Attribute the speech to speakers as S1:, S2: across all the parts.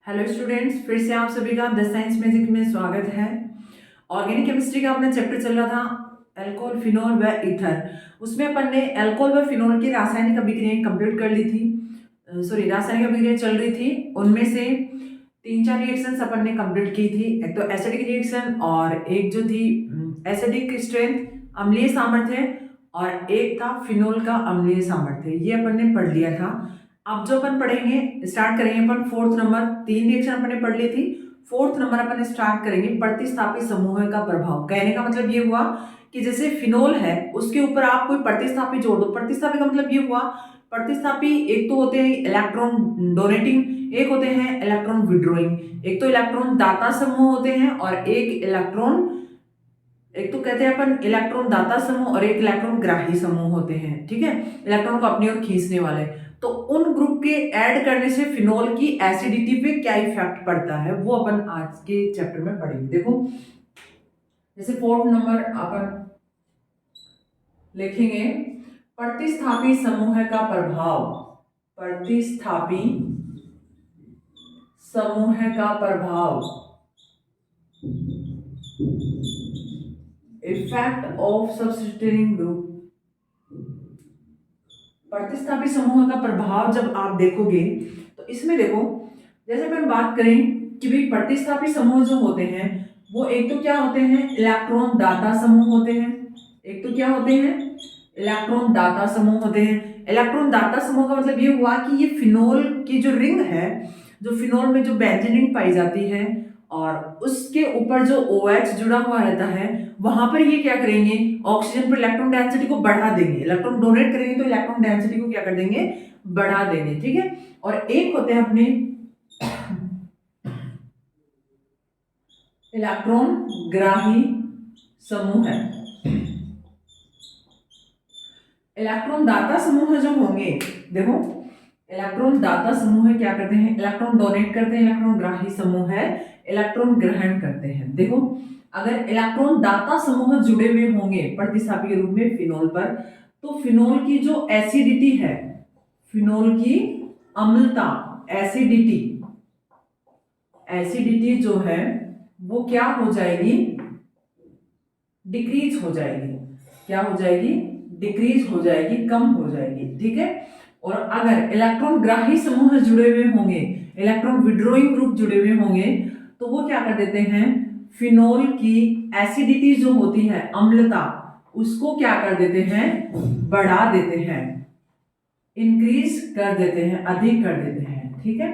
S1: Hello students, फिर से आप सभी का द साइंस मैजिक में स्वागत है। ऑर्गेनिक केमिस्ट्री का अपना चैप्टर चल रहा था अल्कोहल, फिनोल व ईथर। उसमें अपन ने अल्कोहल व फिनोल की रासायनिक अभिक्रियाएं कंप्लीट कर ली थी। रासायनिक अभिक्रिया चल रही थी, उनमें से 3-4 रिएक्शंस अपन ने कंप्लीट की थी। एक तो एसिडिक रिएक्शन और एक जो थी एसिडिक स्ट्रेंथ, अम्लीय सामर्थ्य, और एक था फिनोल का अम्लीय सामर्थ्य। ये अपन ने पढ़ लिया था। अब जो अपन पढ़ेंगे, स्टार्ट करेंगे अपन फोर्थ नंबर। 3 रिएक्शन अपन ने पढ़ ली थी। फोर्थ नंबर अपन स्टार्ट करेंगे प्रतिस्थापी समूह का प्रभाव। कहने का मतलब ये हुआ कि जैसे फिनोल है, उसके ऊपर आप कोई प्रतिस्थापी जोड़ दो। प्रतिस्थापी का मतलब ये हुआ, प्रतिस्थापी एक तो होते हैं इलेक्ट्रॉन डोनेटिंग, एक होते हैं इलेक्ट्रॉन विड्रॉइंग। एक तो इलेक्ट्रॉन दाता समूह होते हैं और एक तो कहते हैं अपन इलेक्ट्रॉन दाता समूह और एक इलेक्ट्रॉन ग्राही समूह होते हैं। ठीक है, इलेक्ट्रॉन को अपनी ओर खींचने वाले। तो उन ग्रुप के ऐड करने से फिनोल की एसिडिटी पे क्या इफेक्ट पड़ता है, वो अपन आज के चैप्टर में पढ़ेंगे। देखो, जैसे फोर्थ नंबर अपन लिखेंगे प्रतिस्थापी समूह का प्रभाव। प्रतिस्थापी समूह का प्रभाव, इफेक्ट ऑफ सब्स्टिट्यूटिंग ग्रुप। प्रतिस्थापी समूह का प्रभाव जब आप देखोगे तो इसमें देखो, जैसे अपन बात करें कि भाई प्रतिस्थापी समूह जो होते हैं वो एक तो क्या होते हैं, इलेक्ट्रॉन दाता समूह होते हैं। एक तो क्या होते हैं, इलेक्ट्रॉन दाता समूह होते हैं। इलेक्ट्रॉन दाता समूह का मतलब ये हुआ कि ये फिनोल की जो रिंग है, जो फिनोल में जो बेंजीन रिंग पाई जाती है और उसके ऊपर जो OH जुड़ा हुआ रहता है, वहां पर ये क्या करेंगे, ऑक्सीजन पर इलेक्ट्रॉन डेंसिटी को बढ़ा देंगे। इलेक्ट्रॉन डोनेट करेंगे तो इलेक्ट्रॉन डेंसिटी को क्या कर देंगे, बढ़ा देंगे। ठीक है, और एक होते हैं अपने इलेक्ट्रॉन ग्राही समूह है। इलेक्ट्रॉन दाता समूह जो होंगे, देखो इलेक्ट्रॉन दाता समूह क्या करते हैं, इलेक्ट्रॉन डोनेट करते हैं। इलेक्ट्रॉन ग्राही समूह है, इलेक्ट्रॉन ग्रहण करते हैं। देखो, अगर इलेक्ट्रॉन दाता समूह जुड़े हुए होंगे प्रतिस्थापी के रूप में फिनोल पर, तो फिनोल की जो एसिडिटी है, फिनोल की अम्लता, एसिडिटी, एसिडिटी जो है वो क्या हो जाएगी, डिक्रीज हो जाएगी। क्या हो जाएगी, डिक्रीज हो जाएगी, कम हो जाएगी। ठीक है, और अगर इलेक्ट्रॉन ग्राही समूह जुड़े हुए होंगे, इलेक्ट्रॉन विड्रॉइंग ग्रुप जुड़े हुए होंगे, तो वो क्या कर देते हैं, फिनोल की एसिडिटी जो होती है, अम्लता, उसको क्या कर देते हैं, बढ़ा देते हैं, इंक्रीज कर देते हैं, अधिक कर देते हैं। ठीक है,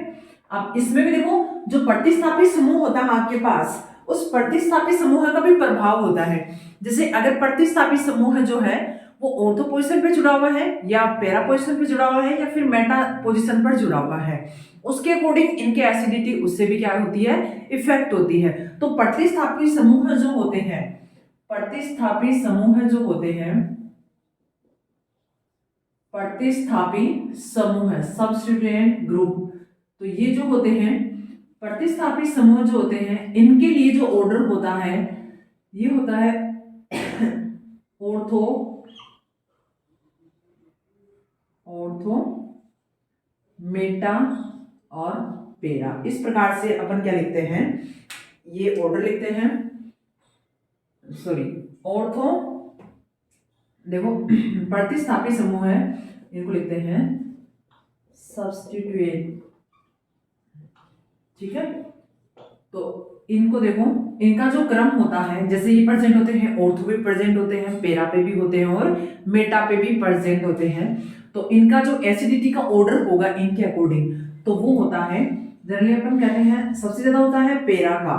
S1: अब इसमें भी देखो, जो प्रतिस्थापी समूह होता है आपके पास, उस प्रतिस्थापी समूह का भी प्रभाव होता है। जैसे अगर प्रतिस्थापी समूह जो है वो ऑर्थो पोजीशन पे जुड़ा हुआ है या पैरा पोजीशन पे जुड़ा हुआ है या फिर मेटा पोजीशन पर जुड़ा हुआ है, उसके अकॉर्डिंग इनके एसिडिटी उससे भी क्या होती है, इफेक्ट होती है। तो प्रतिस्थापी समूह जो होते हैं, प्रतिस्थापी समूह जो होते हैं, प्रतिस्थापी समूह, सब्स्टिट्यूएंट ग्रुप, तो ये जो होते हैं प्रतिस्थापी समूह जो होते हैं, इनके लिए जो ऑर्डर होता है ये होता है ऑर्थो, ऑर्थो, मेटा और पेरा। इस प्रकार से अपन क्या लिखते हैं, ये ऑर्डर लिखते हैं। सॉरी, ऑर्थो, देखो प्रतिस्थापी समूह है, इनको लिखते हैं सब्स्टिट्यूएंट। ठीक है, तो इनको देखो, इनका जो क्रम होता है, जैसे ये प्रेजेंट होते हैं, ऑर्थो पे प्रेजेंट होते हैं, पेरा पे भी होते हैं और मेटा पे भी प्रेजेंट होते हैं। तो इनका जो एसिडिटी का ऑर्डर होगा इनके अकॉर्डिंग, तो वो होता है, जनरली अपन कहते हैं सबसे ज्यादा होता है पेरा का,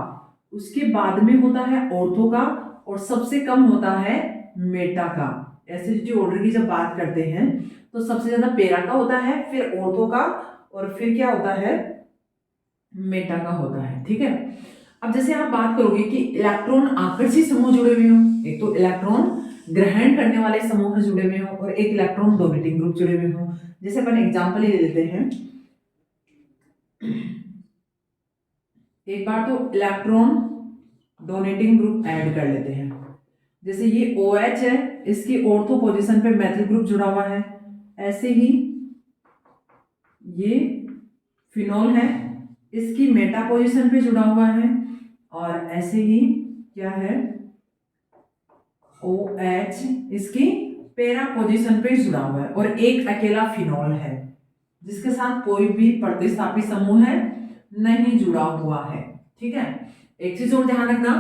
S1: उसके बाद में होता है ऑर्थो का, और सबसे कम होता है मेटा का। एसिडिटी ऑर्डर की जब बात करते हैं तो सबसे ज्यादा पेरा का होता है, फिर ऑर्थो का, और फिर क्या होता है, मेटा का होता है। ठीक है, अब जैसे आप बात करोगे कि इलेक्ट्रॉन आकर्षी समूह जुड़े हुए हो, एक तो इलेक्ट्रॉन ग्रहण करने वाले समूह जुड़े हुए हो और एक इलेक्ट्रॉन डोनेटिंग ग्रुप जुड़े हुए हो। जैसे अपन एग्जांपल ही ले लेते हैं, एक बार तो इलेक्ट्रॉन डोनेटिंग ग्रुप ऐड कर लेते हैं। जैसे ये OH है, इसकी ऑर्थो पोजीशन पे मेथिल ग्रुप जुड़ा हुआ है, ऐसे ही ये फिनोल है, इसकी मेटा पोजीशन पे जुड़ा हुआ है, और ऐसे ही क्या है OH इसकी पेरा पोजीशन पे जुड़ा हुआ है, और एक अकेला फिनॉल है जिसके साथ कोई भी प्रतिस्थापी समूह है नहीं जुड़ा हुआ है। ठीक है, एक चीज और ध्यान रखना,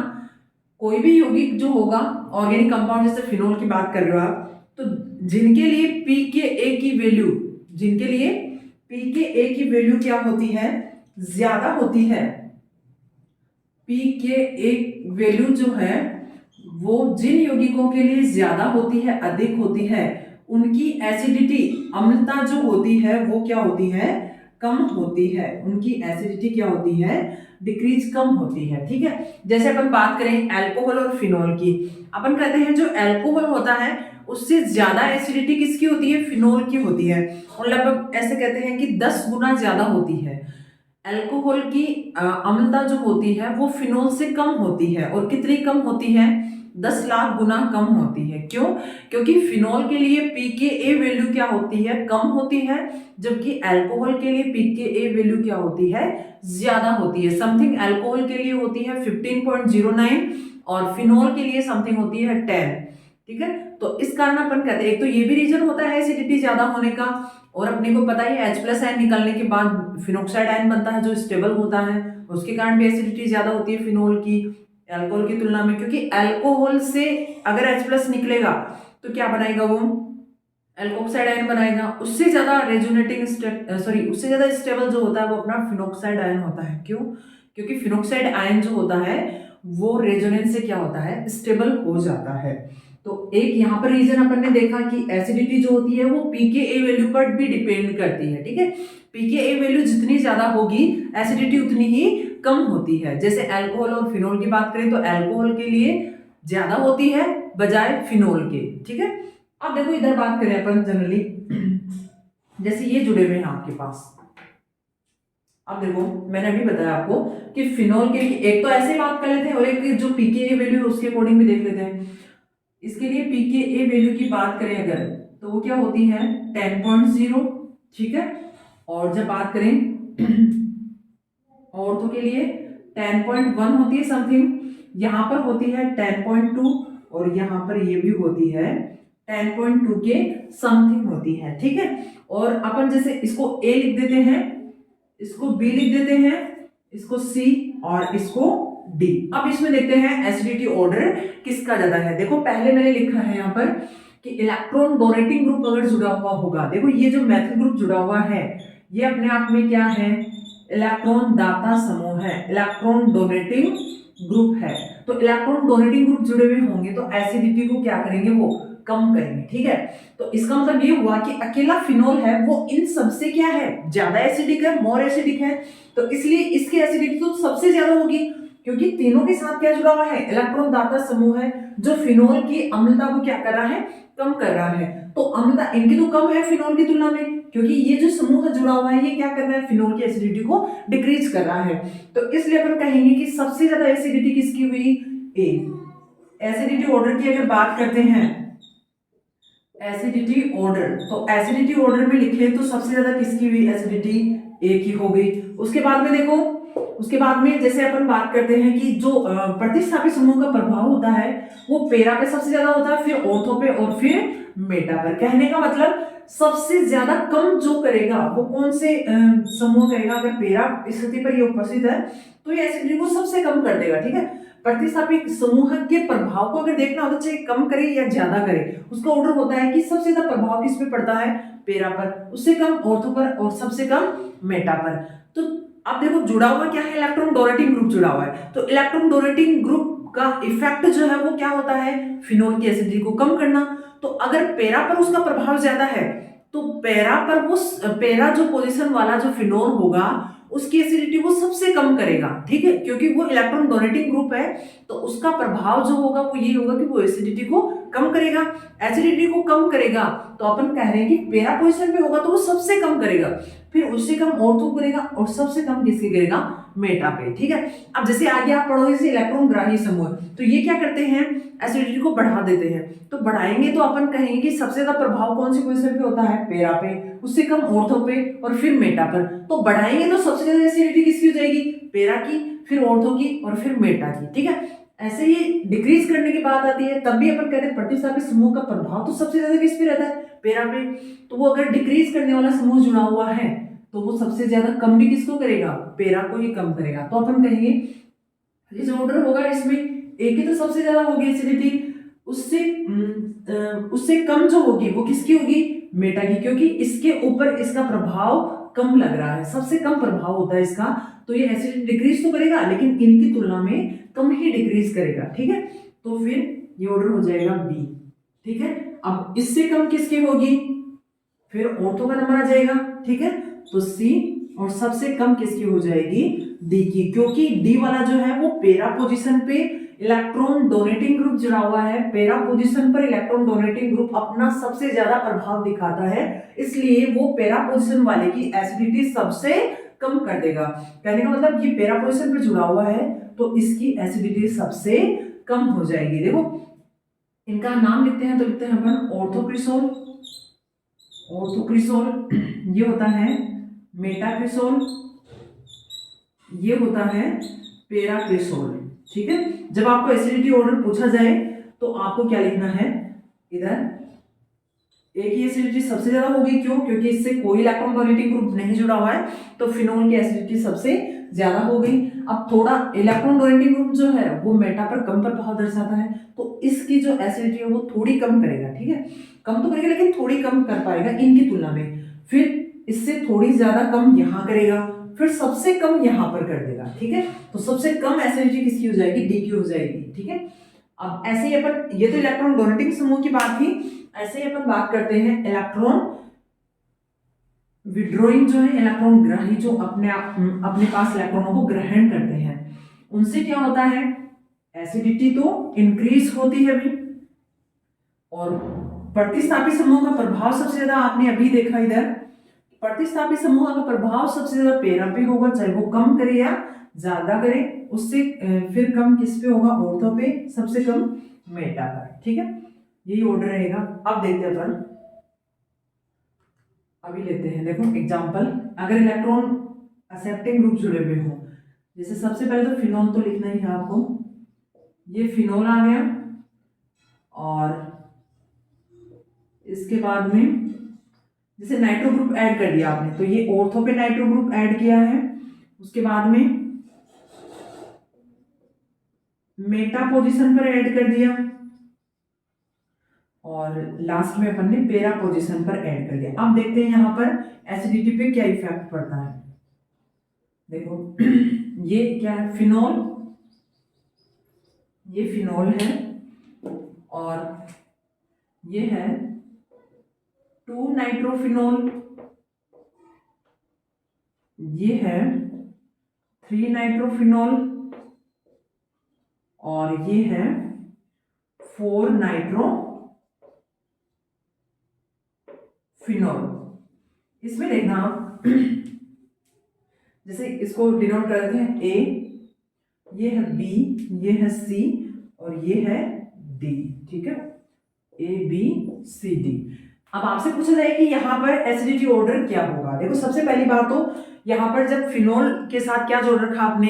S1: कोई भी यौगिक जो होगा ऑर्गेनिक कंपाउंड, जैसे फिनोल की बात कर रहे हो आप, तो जिनके लिए pKa की वैल्यू, जिनके लिए pKa की वैल्यू क्या होती है, ज्यादा होती है, pKa वैल्यू जो है वो जिन यौगिकों के लिए ज्यादा होती है, अधिक होती है, उनकी एसिडिटी, अम्लता जो होती है वो क्या होती है, कम होती है। उनकी एसिडिटी क्या होती है, डिक्रीज, कम होती है। ठीक है, जैसे अपन बात करें अल्कोहल और फिनोल की, अपन कहते हैं जो अल्कोहल होता है उससे ज्यादा एसिडिटी किसकी होती है, फिनोल की होती है, और लगभग ऐसे कहते हैं कि 10 गुना ज्यादा होती है। अल्कोहल की अम्लता जो होती है वो फिनोल से कम होती है, और कितनी कम होती है, 10 लाख गुना कम होती है। क्यों? क्योंकि फिनोल के लिए pKa वैल्यू क्या होती है, कम होती है, जबकि अल्कोहल के लिए pKa वैल्यू क्या होती है, ज्यादा होती है। समथिंग अल्कोहल के लिए होती है 15.09 और फिनोल के लिए समथिंग होती है 10। ठीक है, तो इस कारण अपन कहते हैं, एक तो ये भी रीजन होता है एसिडिटी ज्यादा होने का, और अपने को पता ही है H+ आयन निकलने के बाद फिनोक्साइड आयन बनता है जो स्टेबल होता है, उसके कारण भी एसिडिटी ज्यादा होती है फिनोल की अल्कोहल की तुलना में, क्योंकि अल्कोहल से अगर H+ निकलेगा तो क्या बनाएगा, वो एल्कोक्साइड आयन बनाएगा, उससे ज्यादा रेजोनेटिंग उससे ज्यादा स्टेबल जो होता है वो अपना फिनोक्साइड आयन होता है। क्यों? क्योंकि फिनोक्साइड आयन जो होता है वो रेजोनेंस से क्या होता है, स्टेबल हो जाता है। तो एक यहाँ पर रीजन अपन ने देखा कि एसिडिटी जो होती है वो pKa वैल्यू पर भी डिपेंड करती है। ठीक है, pKa वैल्यू जितनी ज्यादा होगी एसिडिटी उतनी ही कम होती है। जैसे अल्कोहल और फिनोल की बात करें तो अल्कोहल के लिए ज्यादा होती है बजाय फिनोल के। ठीक है, अब देखो इधर बात करें अपन जनरली, जैसे ये जुड़े हुए हैं आपके पास, अब देखो मैंने अभी बताया आपको कि फिनोल के लिए एक तो ऐसे बात कर लेते हैं, और एक जो pKa वैल्यू है उसके अकॉर्डिंग भी देख लेते हैं। इसके लिए pKa वैल्यू की बात करें अगर, तो वो क्या होती है 10.0। ठीक है, और जब बात करें ऑर्थो के लिए 10.1 होती है समथिंग, यहाँ पर होती है 10.2, और यहाँ पर ये भी होती है 10.2 के समथिंग होती है। ठीक है, और अपन जैसे इसको A लिख देते हैं, इसको B लिख देते हैं, इसको C और इसको D। अब इसमें देखते हैं एसिडिटी ऑर्डर किसका ज्यादा है। देखो पहले मैंने लिखा है यहाँ पर कि इलेक्ट्रॉन डोनेटिंग ग्रुप अगर जुड़ा हुआ होगा, देखो ये जो मैथिल ग्रुप जुड़ा हुआ है ये अपने आप में क्या है, इलेक्ट्रॉन दाता समूह है, इलेक्ट्रॉन डोनेटिंग ग्रुप है। तो इलेक्ट्रॉन डोनेटिंग ग्रुप जुड़े हुए होंगे तो एसिडिटी को क्या करेंगे, वो कम करेंगे। ठीक है, तो इसका मतलब ये हुआ कि अकेला फिनोल है वो इन सबसे क्या है, ज्यादा एसिडिक है, मोर एसिडिक है, तो इसलिए इसकी एसिडिटी तो सबसे ज्यादा होगी, क्योंकि तीनों के साथ क्या जुड़ा हुआ है, इलेक्ट्रॉन दाता समूह है जो फिनोल की अम्लता को क्या कर रहा है, कम कर रहा है। तो अम्लता इनकी तो कम है फिनोल की तुलना में, क्योंकि ये जो समूह जुड़ा हुआ है ये क्या कर रहा है, फिनोल की एसिडिटी को डिक्रीज कर रहा है। तो इसलिए अपन कहेंगे कि सबसे ज्यादा एसिडिटी किसकी हुई, ए। एसिडिटी ऑर्डर की अगर बात करते हैं, एसिडिटी ऑर्डर, तो एसिडिटी ऑर्डर में लिखे तो सबसे ज्यादा किसकी हुई, एसिडिटी ए की हो गई। उसके बाद में देखो, उसके बाद में जैसे अपन बात करते हैं कि जो प्रतिस्थापी समूह का प्रभाव होता है वो पेरा पे सबसे ज्यादा होता है, फिर ऑर्थो पे, और फिर मेटा पर। कहने का मतलब सबसे ज्यादा कम जो करेगा वो कौन से समूह करेगा, अगर पेरा स्थिति पर ये उपस्थित है तो ये एसिडिटी को सबसे कम कर देगा। ठीक है, प्रतिस्थापी समूह के प्रभाव को अगर देखना हो तो चाहे कम करे या ज्यादा करे, उसका ऑर्डर होता है कि सबसे ज्यादा प्रभाव किस पे पड़ता है, पेरा पर, उससे कम ऑर्थो पर, और सबसे कम मेटा पर। तो अब देखो जुड़ा हुआ क्या है, इलेक्ट्रॉन डोनेटिंग ग्रुप जुड़ा हुआ है, तो इलेक्ट्रॉन डोनेटिंग ग्रुप का इफेक्ट जो है वो क्या होता है, फिनोल की एसिडिटी को कम करना। तो अगर पेरा पर उसका प्रभाव ज्यादा है तो पेरा पर वो पेरा जो पोजीशन वाला जो फिनोल होगा उसकी एसिडिटी वो सबसे कम करेगा। ठीक है, क्योंकि वो इलेक्ट्रॉन डोनेटिंग ग्रुप है तो उसका प्रभाव जो होगा वो ये होगा कि वो एसिडिटी को कम करेगा। एसिडिटी को कम करेगा तो अपन कह रहे हैं कि पेरा पोजीशन पे होगा तो वो सबसे कम करेगा, फिर उससे कम ऑर्थो करेगा, और सबसे कम किसके करेगा, मेटा पे। ठीक है, अब जैसे आगे आप पढ़ोगे जैसे इलेक्ट्रॉन ग्राही समूह, तो ये क्या करते हैं, एसिडिटी को बढ़ा देते हैं। तो बढ़ाएंगे तो अपन कहेंगे कि सबसे ज्यादा प्रभाव कौन सी पोजीशन पे होता है, पेरा पे, उससे कम ऑर्थो पे, और फिर मेटा पर। तो बढ़ाएंगे तो सबसे सबसे ज्यादा एसिडिटी किसकी हो जाएगी, पेरा की, फिर ऑर्थो की और फिर मेटा की। ठीक है, ऐसे ही डिक्रीज करने की बात आती है तब भी अपन कहते हैं प्रतिस्थापी समूह का प्रभाव तो सबसे ज्यादा किस पे रहता है, पेरा पे। तो वो अगर डिक्रीज करने वाला समूह जुड़ा हुआ है तो वो सबसे ज्यादा कम भी किसको करेगा, पेरा को ही कम करेगा। तो अपन कहेंगे ये जो ऑर्डर होगा इसमें एक ही तो सबसे ज्यादा होगी एसिडिटी, उससे कम जो होगी वो किसकी होगी, मेटा की, क्योंकि इसके ऊपर इसका प्रभाव कम लग रहा है, सबसे कम प्रभाव होता है इसका। तो ये एसिडिटी डिक्रीज तो करेगा लेकिन इनकी तुलना में कम ही डिक्रीज करेगा। ठीक है, तो फिर ये ऑर्डर हो जाएगा बी। ठीक है, अब इससे कम किसकी होगी, फिर ऑर्थो का नंबर आ जाएगा। ठीक है, तो सी, और सबसे कम किसकी हो जाएगी, डी की, क्योंकि डी वाला जो है वो पेरा पोजीशन पे इलेक्ट्रॉन डोनेटिंग ग्रुप जुड़ा हुआ है। पेरा पोजीशन पर इलेक्ट्रॉन डोनेटिंग ग्रुप अपना सबसे ज्यादा प्रभाव दिखाता है, इसलिए वो पेरा पोजीशन वाले की एसिडिटी सबसे कम कर देगा। कहने का मतलब ये पेरा पोजीशन पर जुड़ा हुआ है तो इसकी एसिडिटी सबसे कम हो जाएगी। देखो इनका नाम लिखते हैं तो लिखते हैं अपन ऑर्थोक्रिसोल, ऑर्थोक्रिसोल, ये होता है मेटाक्रिसोल, ये होता है पेराक्रिसोल। ठीक है, जब आपको एसिडिटी ऑर्डर पूछा जाए तो आपको क्या लिखना है, इधर एक ही एसिडिटी सबसे ज्यादा होगी, क्यों, क्योंकि इससे कोई इलेक्ट्रॉन डोनेटिंग ग्रुप नहीं जुड़ा हुआ है तो फिनोल की एसिडिटी सबसे ज्यादा हो गई। अब थोड़ा इलेक्ट्रॉन डोनेटिंग ग्रुप जो है वो मेटा पर कम प्रभाव दर्शाता है तो इसकी जो एसिडिटी है वो थोड़ी कम करेगा। ठीक है, कम तो करेगा लेकिन थोड़ी कम कर पाएगा इनकी तुलना में, फिर इससे थोड़ी ज्यादा कम यहाँ करेगा, फिर सबसे कम यहाँ पर कर देगा। ठीक है, तो सबसे कम एसिडिटी किसकी हो जाएगी, डी की हो जाएगी। ठीक है, अब ऐसे ही अपन, ये तो इलेक्ट्रॉन डोनेटिंग समूह की बात थी, ऐसे ही अपन बात करते हैं इलेक्ट्रॉन विड्रॉइंग जो है, इलेक्ट्रॉन ग्राही जो अपने पास इलेक्ट्रॉनों को ग्रहण करते हैं, उनसे क्या होता है, एसिडिटी तो इंक्रीज होती है अभी, और प्रतिस्थापी समूह का प्रभाव सबसे ज्यादा आपने अभी देखा इधर, प्रतिस्थापी समूह का प्रभाव सबसे ज्यादा पेरा पे होगा, चाहे वो कम करे या ज्यादा करे, उससे फिर कम किस पे होगा, ऑर्थो पे, सबसे कम मेटा पर। ठीक है, यही ऑर्डर रहेगा। अब देखते हैं अपन, अभी लेते हैं, देखो एग्जांपल, अगर इलेक्ट्रॉन एक्सेप्टिंग ग्रुप जुड़े हुए हो, जैसे सबसे पहले तो फिनोल तो लिखना ही है आपको, ये फिनोल आ गया, और इसके बाद में जैसे नाइट्रो ग्रुप ऐड कर दिया आपने तो ये ऑर्थो पे नाइट्रो ग्रुप ऐड किया है, उसके बाद में मेटा पोजीशन पर ऐड कर दिया, और लास्ट में अपन ने पेरा पोजीशन पर ऐड कर दिया। अब देखते हैं यहाँ पर एसिडिटी पे क्या इफेक्ट पड़ता है। देखो ये क्या है, फिनोल, ये फिनोल है, और ये है 2 नाइट्रोफिनोल, ये है 3 नाइट्रोफिनोल, और ये है 4 नाइट्रोफिनोल। इसमें देखना आप जैसे इसको डिनोट करते हैं ए, ये है बी, ये है सी, और ये है डी। ठीक है, ए बी सी डी। अब आपसे पूछा जाए कि यहाँ पर एसिडिटी ऑर्डर क्या होगा। देखो सबसे पहली बात तो यहाँ पर जब फिनोल के साथ क्या जोड़ रखा आपने,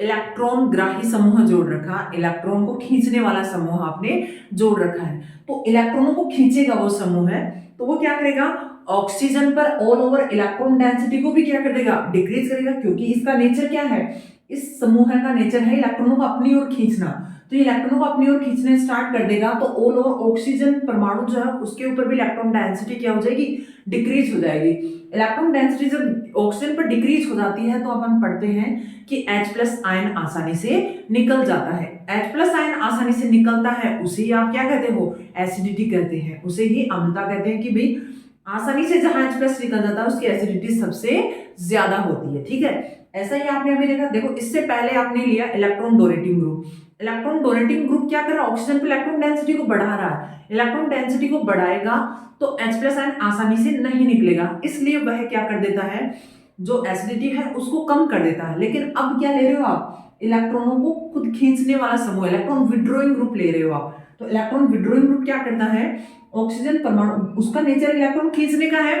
S1: इलेक्ट्रॉन ग्राही समूह जोड़ रखा, इलेक्ट्रॉन को खींचने वाला समूह आपने जोड़ रखा है, तो इलेक्ट्रॉनों को खींचेगा वो समूह है, तो वो क्या करेगा, ऑक्सीजन पर ऑल ओवर इलेक्ट्रॉन डेंसिटी को भी क्या कर देगा, डिक्रीज करेगा, क्योंकि इसका नेचर क्या है, इस समूह का नेचर है इलेक्ट्रॉनों को अपनी ओर खींचना, तो इलेक्ट्रॉनों को अपनी ओर खींचने स्टार्ट कर देगा, तो ऑल ओवर ऑक्सीजन परमाणु जो है उसके ऊपर भी इलेक्ट्रॉन डेंसिटी क्या हो जाएगी, डिक्रीज हो जाएगी। इलेक्ट्रॉन डेंसिटी जब ऑक्सीजन पर डिक्रीज हो जाती है तो अपन पढ़ते हैं कि H+ आयन आसानी से निकल जाता है। H+ आयन आसानी से निकलता है उसे ही आप क्या कहते हो, एसिडिटी कहते हैं, उसे ही अम्लता कहते हैं, कि भाई आसानी से जहां H+ निकल जाता है उसकी एसिडिटी सबसे ज्यादा होती है। ठीक है, ऐसा ही आपने अभी देखा, देखो इससे पहले आपने लिया electron donating group, electron donating group क्या कर रहा है, ऑक्सीजन पे इलेक्ट्रॉन डेंसिटी को बढ़ा रहा है, इलेक्ट्रॉन डेंसिटी को बढ़ाएगा तो H+ आयन आसानी से नहीं निकलेगा, इसलिए वह क्या कर देता है, जो एसिडिटी है उसको कम कर देता है। लेकिन अब क्या ले रहे हो आप, इलेक्ट्रॉनों को खुद खींचने वाला समूह, इलेक्ट्रॉन विड्रॉइंग ग्रुप ले रहे हो आप, तो इलेक्ट्रॉन विड्रॉइंग ग्रुप क्या करता है, ऑक्सीजन परमाणु, उसका नेचर इलेक्ट्रॉन खींचने का है,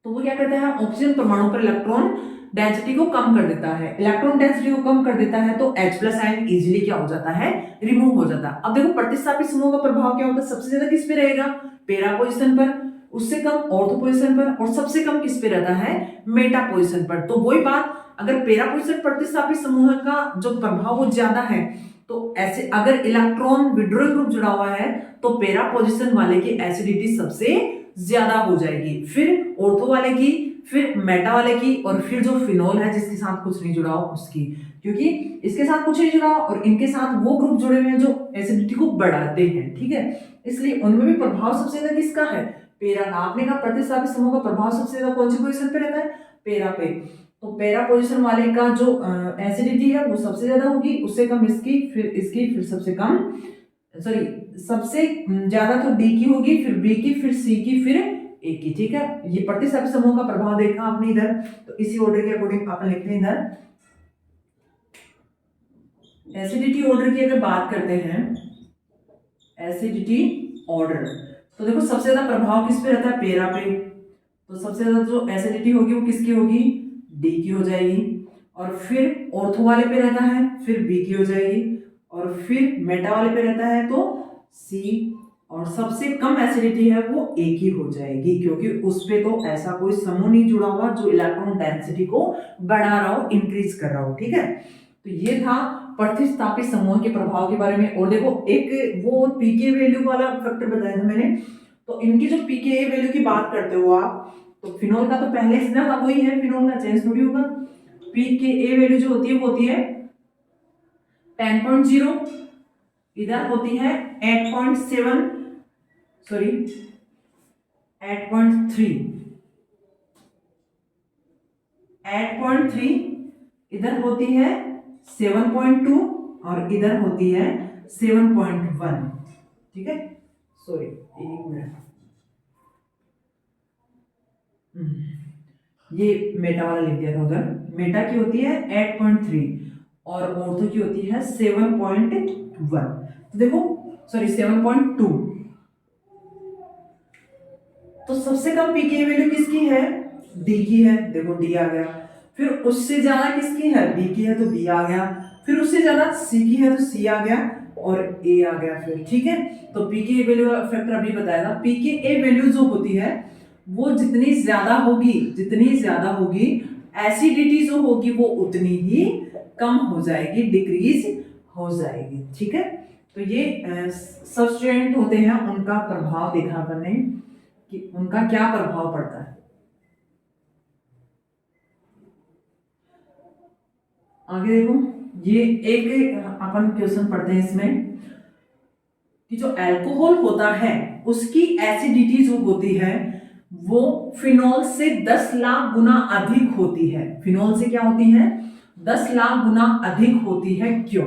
S1: तो वो क्या करता है, ऑक्सीजन परमाणु पर इलेक्ट्रॉन डेंसिटी को कम कर देता है। इलेक्ट्रॉन डेंसिटी को कम कर देता है तो H+ आयन इजीली क्या हो जाता है, रिमूव हो जाता है। अब देखो प्रतिस्थापी समूह का प्रभाव क्या होता है, सबसे ज्यादा किस पे रहेगा, पैरा पोजीशन पर, उससे कम ऑर्थो पोजीशन पर, और सबसे कम किस पे रहता है, मेटा पोजीशन पर। तो वही बात, अगर पैरा पोजीशन प्रतिस्थापी समूह का जो प्रभाव वो ज्यादा है, तो ऐसे अगर इलेक्ट्रॉन विड्रॉल ग्रुप जुड़ा हुआ है तो पैरा पोजीशन वाले की एसिडिटी सबसे ज्यादा हो जाएगी, फिर ऑर्थो वाले की, फिर मेटा वाले की, और फिर जो फिनोल है जिसके साथ कुछ नहीं जुड़ा हो उसकी, क्योंकि इसके साथ कुछ नहीं जुड़ा और इनके साथ वो ग्रुप जुड़े हुए हैं जो एसिडिटी को बढ़ाते हैं, ठीक है। इसलिए उनमें भी प्रभाव सबसे ज्यादा किसका है, पैरा का। आपने कहा प्रतिस्थापी समूह का प्रभाव सबसे ज्यादा कौन सी पोजीशन पे रहता है, पैरा पे। तो पैरा पोजीशन वाले का जो एसिडिटी है वो सबसे ज्यादा होगी, उससे कम इसकी, फिर सबसे कम, सॉरी सबसे ज्यादा तो डी की होगी, फिर बी की, फिर सी की, फिर ए की, ठीक है। ये प्रतिस्थापी समूह का प्रभाव देखा आपने इधर, तो इसी ऑर्डर के अकॉर्डिंग आप लिखते हैं इधर। एसिडिटी ऑर्डर की अगर बात करते हैं, एसिडिटी ऑर्डर, तो देखो सबसे ज्यादा प्रभाव किस पे रहता है, पैरा पे। तो सबसे ज्यादा जो एसिडिटी होगी वो किसकी होगी, डी की हो जाएगी, और फिर ऑर्थो वाले पे रहता है, फिर बी की हो जाएगी, और फिर मेटा वाले पे रहता है तो सी, और सबसे कम एसिडिटी है वो ए की हो जाएगी, क्योंकि उस पे तो ऐसा कोई समूह नहीं जुड़ा हुआ जो इलेक्ट्रॉन डेंसिटी को बढ़ा रहा हो, इंक्रीज कर रहा हो, ठीक है। तो ये था प्रतिस्थापी समूह के प्रभाव के बारे में। और देखो एक वो पीके वैल्यू वाला फैक्टर बताया था मैंने, तो इनकी जो पीके वैल्यू की बात करते हो आप, तो फिनोल का तो पहले से ना वही है, फिनोल का चेंज थोड़ी होगा। पीके वैल्यू जो होती है वो होती है 10.0, इधर होती है 8.7, सॉरी 8.3, 8.3, इधर होती है 7.2, और इधर होती है 7.1, ठीक है। सॉरी एक मिनट, ये मेटा वाला लिख दिया था उधर। मेटा की होती है 8.3 और ऑर्थो की होती है 7.1। तो देखो सॉरी 7.2, तो सबसे कम पीके वैल्यू किसकी है, डी की है, देखो डी आ गया। फिर उससे ज्यादा किसकी है, बी की है तो बी आ गया। फिर उससे ज्यादा सी की है तो सी आ गया, और ए आ गया फिर, ठीक है। तो पीके वैल्यू फैक्टर अभी बताया था। पीके वैल्यू जो होती है वो जितनी ज्यादा होगी एसिडिटी जो होगी वो उतनी ही कम हो जाएगी, डिक्रीज हो जाएगी, ठीक है। तो ये सब्सटेंट होते हैं, उनका प्रभाव देखा अपन ने कि उनका क्या प्रभाव पड़ता है। आगे देखो, ये एक अपन क्वेश्चन पढ़ते हैं इसमें कि जो अल्कोहल होता है उसकी एसिडिटी जो होती है वो फिनोल से 10 लाख गुना अधिक होती है। फिनोल से क्या होती है, 10 लाख गुना अधिक होती है, क्यों,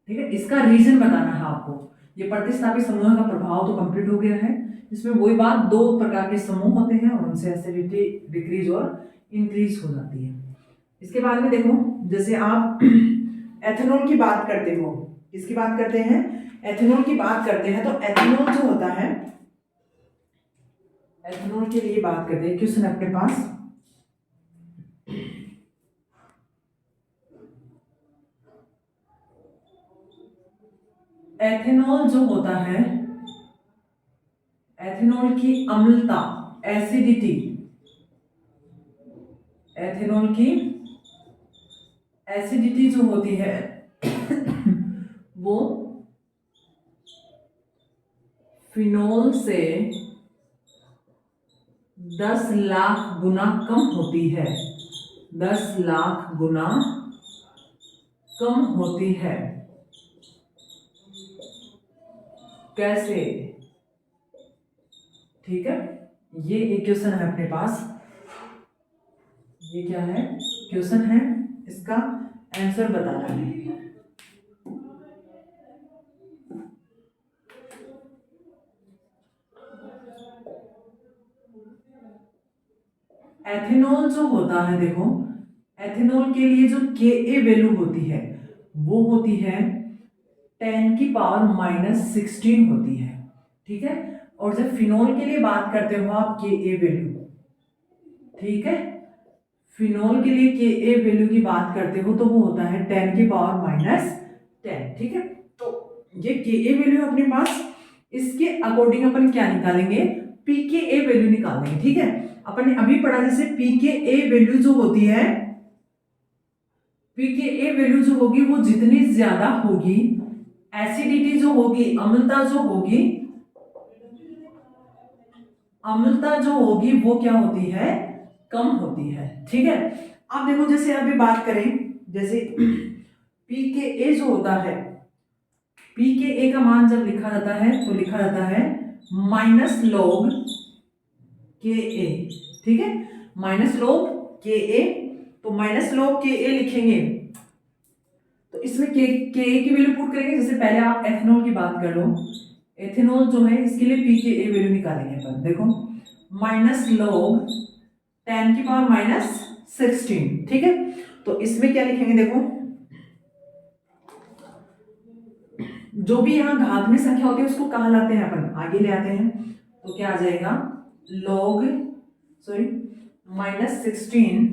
S1: ठीक है। इसका रीजन बताना है आपको। ये प्रतिस्थापी समूह का प्रभाव तो कंप्लीट हो गया है। इसमें वही बात, दो प्रकार के समूह होते हैं और उनसे एसिडिटी डिक्रीज और इंक्रीज हो जाती है। इसके बाद में देखो, जैसे आप एथेनॉल की बात करते हो, किसकी बात करते हैं, एथेनॉल की बात करते हैं। तो एथेनॉल जो होता है, एथेनॉल के लिए बात करते हैं, क्वेश्चन अपने पास। एथेनॉल जो होता है, एथेनॉल की अम्लता, एसिडिटी, एथेनॉल की एसिडिटी जो होती है वो फिनोल से 10 लाख गुना कम होती है, 10 लाख गुना कम होती है। कैसे, ठीक है। ये एक क्वेश्चन है अपने पास, ये क्या है, क्वेश्चन है, इसका आंसर बताना है। एथेनॉल जो होता है, देखो एथेनॉल के लिए जो के वैल्यू होती है वो होती है 10⁻⁻16 होती है, ठीक है। और जब फिनोल के लिए बात करते हो आप के वैल्यू, ठीक है। फिनोल के लिए के ए वैल्यू की बात करते हो तो वो होता है 10 की पावर माइनस 10, ठीक है। तो ये के ए वैल्यू अपने पास, इसके अकॉर्डिंग अपन क्या निकालेंगे, पी के ए वैल्यू निकालेंगे, ठीक है। अपन ने अभी पढ़ा जैसे पी के ए वैल्यू जो होती है, पी के ए वैल्यू जो होगी वो जितनी ज्यादा होगी, एसिडिटी जो होगी, अम्लता जो होगी, अम्लता जो होगी वो क्या होती है, कम होती है, ठीक है। अब देखो जैसे अभी बात करें, जैसे पी के ए जो होता है, पी के ए का मान जब लिखा जाता है तो लिखा जाता है माइनस लॉग के ए, ठीक है, माइनस लॉग के ए। तो माइनस लॉग के ए लिखेंगे तो इसमें के ए की वैल्यू पुट करेंगे। जैसे पहले आप एथेनॉल की बात कर लो, एथेनॉल जो है इसके लिए पी के ए वैल्यू निकालेंगे अपन, देखो माइनस लॉग 10 की पावर माइनस 16, ठीक है। तो इसमें क्या लिखेंगे, देखो जो भी यहाँ घात में संख्या होती है उसको कहाँ लाते हैं अपन, आगे ले आते हैं। तो क्या आ जाएगा, लॉग सॉरी माइनस 16,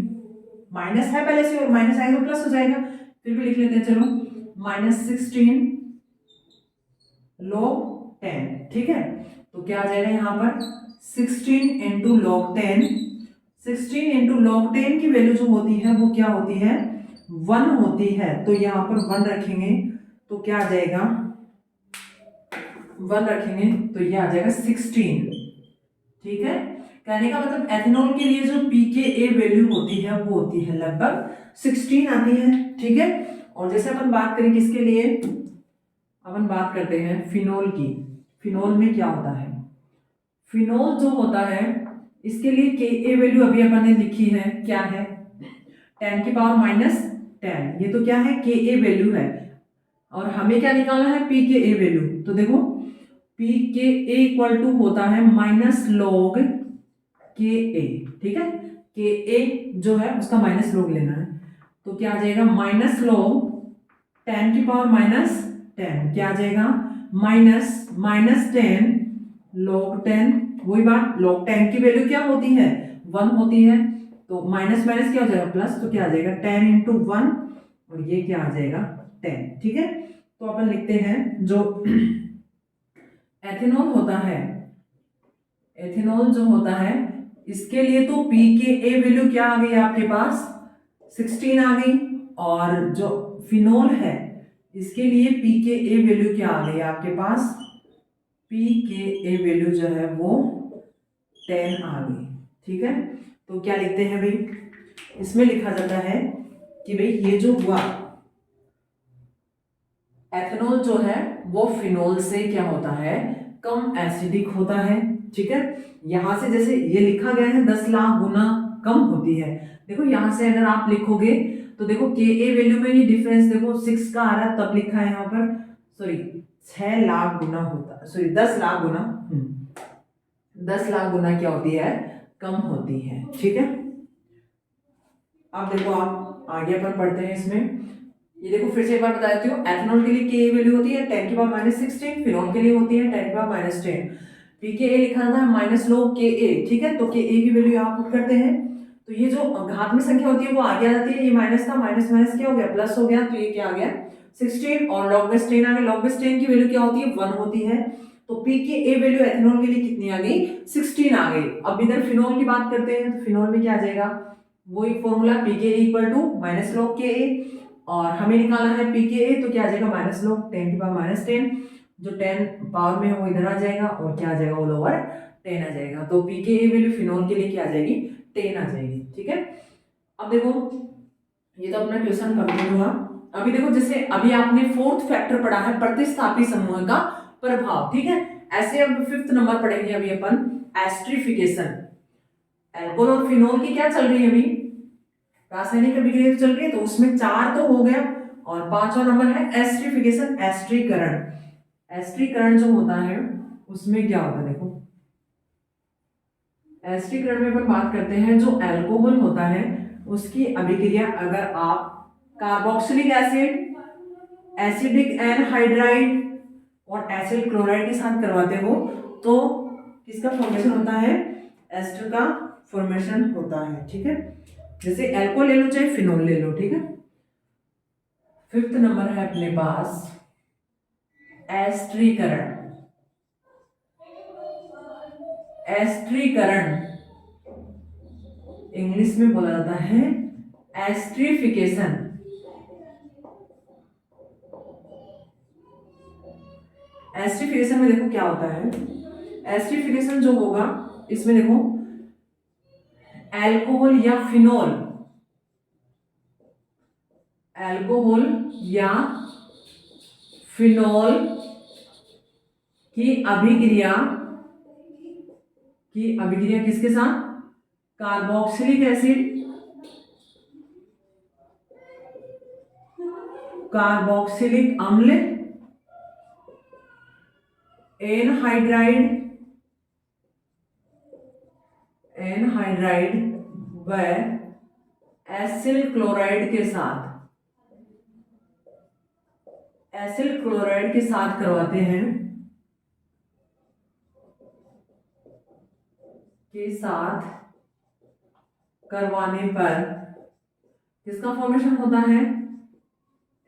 S1: माइनस है पहले से और माइनस आएगा तो प्लस हो जाएगा, फिर भी लिख लेते हैं चलो, माइनस 16 लॉग 10, ठीक है। तो क्या आ जाएगा यहाँ पर 16 इंटू लॉग 10, 16 इंटू लॉग 10 की वैल्यू जो होती है वो क्या होती है, 1 होती है। तो यहाँ पर 1 रखेंगे तो क्या आ जाएगा, 1 रखेंगे तो ये आ जाएगा 16, ठीक है। कहने का मतलब एथेनॉल के लिए जो पी के ए वैल्यू होती है वो होती है लगभग 16 आती है, ठीक है। और जैसे अपन बात करें किसके लिए, अपन बात करते हैं फिनोल की। फिनोल में क्या होता है, फिनोल जो होता है इसके लिए के ए वैल्यू अभी अपन ने लिखी है, क्या है 10 की पावर माइनस 10, ये तो क्या है के ए वैल्यू है। और हमें क्या निकालना है, पी के ए वैल्यू। तो देखो पी के ए इक्वल टू होता है माइनस लॉग के ए, ठीक है। के ए जो है उसका माइनस लॉग लेना है। तो क्या आ जाएगा, माइनस लॉग 10 की पावर माइनस 10, क्या आ जाएगा माइनस माइनस 10 लॉग 10, वही बात, लॉग 10 की वैल्यू क्या होती है, 1 होती है। तो माइनस माइनस क्या हो जाएगा प्लस, तो क्या आ जाएगा 10 इंटू 1 और ये क्या आ जाएगा 10, ठीक है। तो अपन लिखते हैं जो एथेनॉल होता है, एथेनॉल जो होता है इसके लिए तो पी के ए वैल्यू क्या आ गई आपके पास 16 आ गई, और जो फिनोल है इसके लिए पी के ए वैल्यू क्या आ गई आपके पास, पी के ए वैल्यू जो है वो 10 आ गई, ठीक है। तो क्या लिखते हैं भाई, इसमें लिखा जाता है कि भाई ये जो हुआ एथेनॉल जो है वो फिनोल से क्या होता है, कम एसिडिक होता है, ठीक है। यहां से जैसे ये लिखा गया है 10 लाख गुना कम होती है, देखो यहां से अगर आप लिखोगे तो देखो के ए वैल्यू में ये डिफरेंस देखो 6 का आ रहा है, तब लिखा है यहाँ पर सॉरी 6 लाख गुना होता है, सॉरी 10 लाख गुना 10 लाख गुना क्या होती है, कम होती है, ठीक है। अब देखो आप आगे अपन पढ़ते हैं इसमें, ये देखो फिर से एक बार बता देती हूँ, एथेनॉल के लिए के वैल्यू होती है 10 की पावर माइनस 16, फिनोल के लिए होती है 10 की पावर माइनस 10, पी के ए लिखा था माइनस लॉग के ए, ठीक है। तो के ए की वैल्यू यहाँ पुट करते हैं, तो ये जो घात में संख्या होती है वो आगे आ जाती है, ये माइनस था, माइनस माइनस क्या हो गया प्लस हो गया, तो ये क्या आ गया 16 और लॉग बेस 10 आ गया, लॉग बेस 10 की वैल्यू क्या होती है 1 होती है। तो पी के ए वैल्यू एथेनॉल के लिए कितनी आ गई 16 आ गई। अब इधर फिनोल की बात करते हैं, तो फिनोल में क्या आ जाएगा, वही फॉर्मूला पी के इक्वल टू माइनस लॉग के ए, और हमें निकालना है पी के ए, तो क्या आ जाएगा माइनस लॉग 10 की पावर माइनस 10, जो 10 पावर में है वो इधर आ जाएगा और क्या आ जाएगा ऑल ओवर 10 आ जाएगा। तो पी के ए वैल्यू फिनोल के लिए क्या आ जाएगी 10 आ जाएगी, ठीक है। अब देखो ये तो अपना क्वेश्चन कंप्लीट हुआ। अभी देखो जैसे अभी आपने फोर्थ फैक्टर पढ़ा है प्रतिस्थापी समूह का प्रभाव, ठीक है। ऐसे अब फिफ्थ नंबर पढ़ेंगे अभी अपन एस्ट्रिफिकेशन। एल्कोहल और फिनोल की क्या चल रही है अभी, रासायनिक अभिक्रिया चल रही है, तो उसमें 4 तो हो गया और 5वां नंबर है एस्ट्रिफिकेशन, एस्ट्रीकरण। एस्ट्रीकरण जो होता है उसमें क्या होता है, देखो एस्ट्रीकरण में अपन बात करते हैं जो एल्कोहल होता है उसकी अभिक्रिया अगर आप कार्बोक्सिलिक एसिड, एसिडिक एनहाइड्राइड और एसिड क्लोराइड के साथ करवाते हो तो किसका फॉर्मेशन होता है, एस्टर का फॉर्मेशन होता है, ठीक है। जैसे एल्कोहल ले लो चाहे फिनोल ले लो, ठीक है। फिफ्थ नंबर है अपने पास एस्ट्रीकरण। एस्ट्रीकरण इंग्लिश में बोला जाता है एस्ट्रीफिकेशन। एस्ट्रीफिकेशन में देखो क्या होता है। एस्ट्रीफिकेशन जो होगा इसमें देखो एल्कोहल या फिनोल, एल्कोहल या फिनोल की अभिक्रिया किसके साथ, कार्बोक्सिलिक एसिड, कार्बोक्सिलिक अम्ल, एनहाइड्राइड, एनहाइड्राइड व एसिल क्लोराइड के साथ, एसिल क्लोराइड के साथ करवाते हैं, के साथ करवाने पर किसका फॉर्मेशन होता है,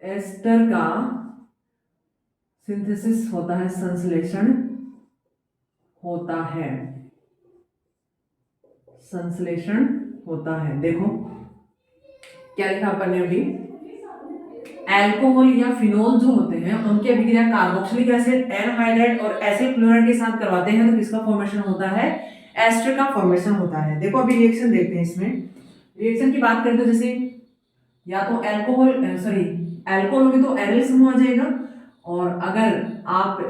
S1: एस्टर का सिंथेसिस होता है, संश्लेषण होता है, संश्लेषण होता है। देखो क्या लिखा अपन ने अभी, एल्कोहल या फिनोल जो होते हैं उनकी अभिक्रिया कार्बोक्सिलिक एसिड, एनहाइड्राइड और एसिल क्लोराइड के साथ करवाते हैं तो किसका फॉर्मेशन होता है, एस्टर का फॉर्मेशन होता है। देखो अभी रिएक्शन देखते हैं। इसमें रिएक्शन की बात करें तो जैसे या तो एल्कोहल होगी तो एरिल समूह आ जाएगा, और अगर आप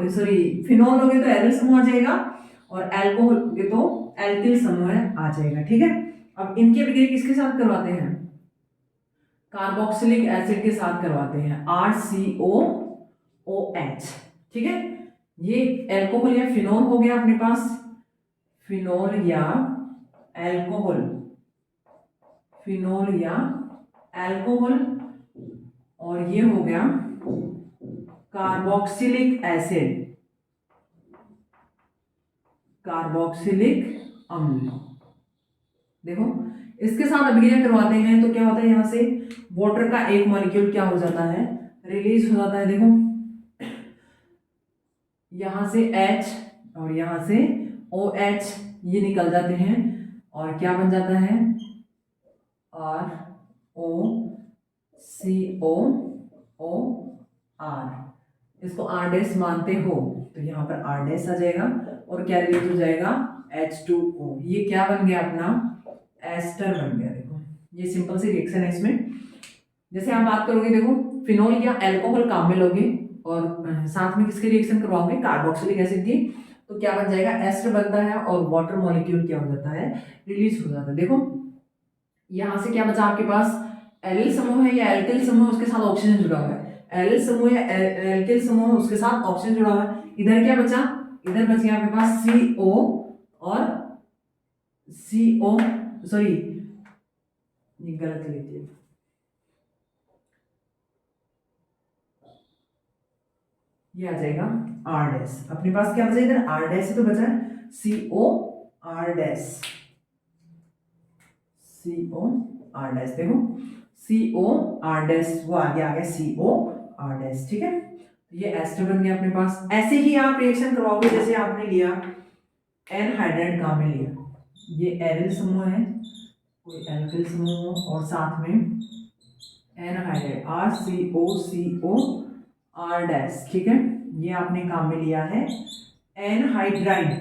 S1: फिनोल होगे तो एरिल समूह आ जाएगा, और एल्कोहल होगे तो एल्किल समूह आ जाएगा, ठीक है। अब इनकी अभिक्रिया किसके साथ करवाते हैं, कार्बोक्सिलिक एसिड के साथ करवाते हैं, RCOOH, ठीक है। ये एल्कोहल या फिनोल हो गया अपने पास, फिनोल या एल्कोहल, फिनोल या एल्कोहल, और ये हो गया कार्बोक्सिलिक एसिड, कार्बोक्सिलिक अम्ल। देखो इसके साथ अभिक्रिया करवाते हैं तो क्या होता है, यहां से वाटर का एक मॉलिक्यूल क्या हो जाता है, रिलीज हो जाता है। देखो यहां से H और यहां से OH ये निकल जाते हैं और क्या बन जाता है, ROCOOR। इसको R डैश मानते हो तो यहाँ पर R डैश आ जाएगा और क्या रिलीज हो जाएगा, H2O। ये क्या बन गया अपना, एस्टर बन गया। देखो ये सिंपल सी रिएक्शन है। इसमें जैसे आप बात करोगे, देखो फिनोल या एल्कोहल काम में लोगे और साथ में किसकी रिएक्शन करवाओगे, कार्बोक्सिलिक एसिड की, तो क्या बन जाएगा, एस्टर बनता है और वाटर मॉलिक्यूल क्या हो जाता है, रिलीज हो जाता है। देखो यहां से क्या बचा आपके पास, एलिल समूह है या एल्किल समूह, उसके साथ ऑक्सीजन जुड़ा हुआ है, एलिल समूह या एल्किल समूह उसके साथ ऑक्सीजन जुड़ा हुआ है। इधर क्या बचा, इधर बच गया आपके पास CO और CO, सॉरी ये गलत लिख दिया, ये आ जाएगा R डैश। अपने पास क्या बचा इधर, R डैश ही तो बचा है, COR डैश, COR डैश। देखो COR डैश वो आगे आ गया COR डैश, ठीक है। ये एस्टर बन गया अपने पास। ऐसे ही आप रिएक्शन करवाओगे जैसे आपने लिया एनहाइड्राइड काम में लिया, ये एरिल समूह है, कोई एल्किल समूह और साथ में एनहाइड्राइड RCOCOR डैश, ठीक है। ये आपने काम में लिया है एनहाइड्राइड,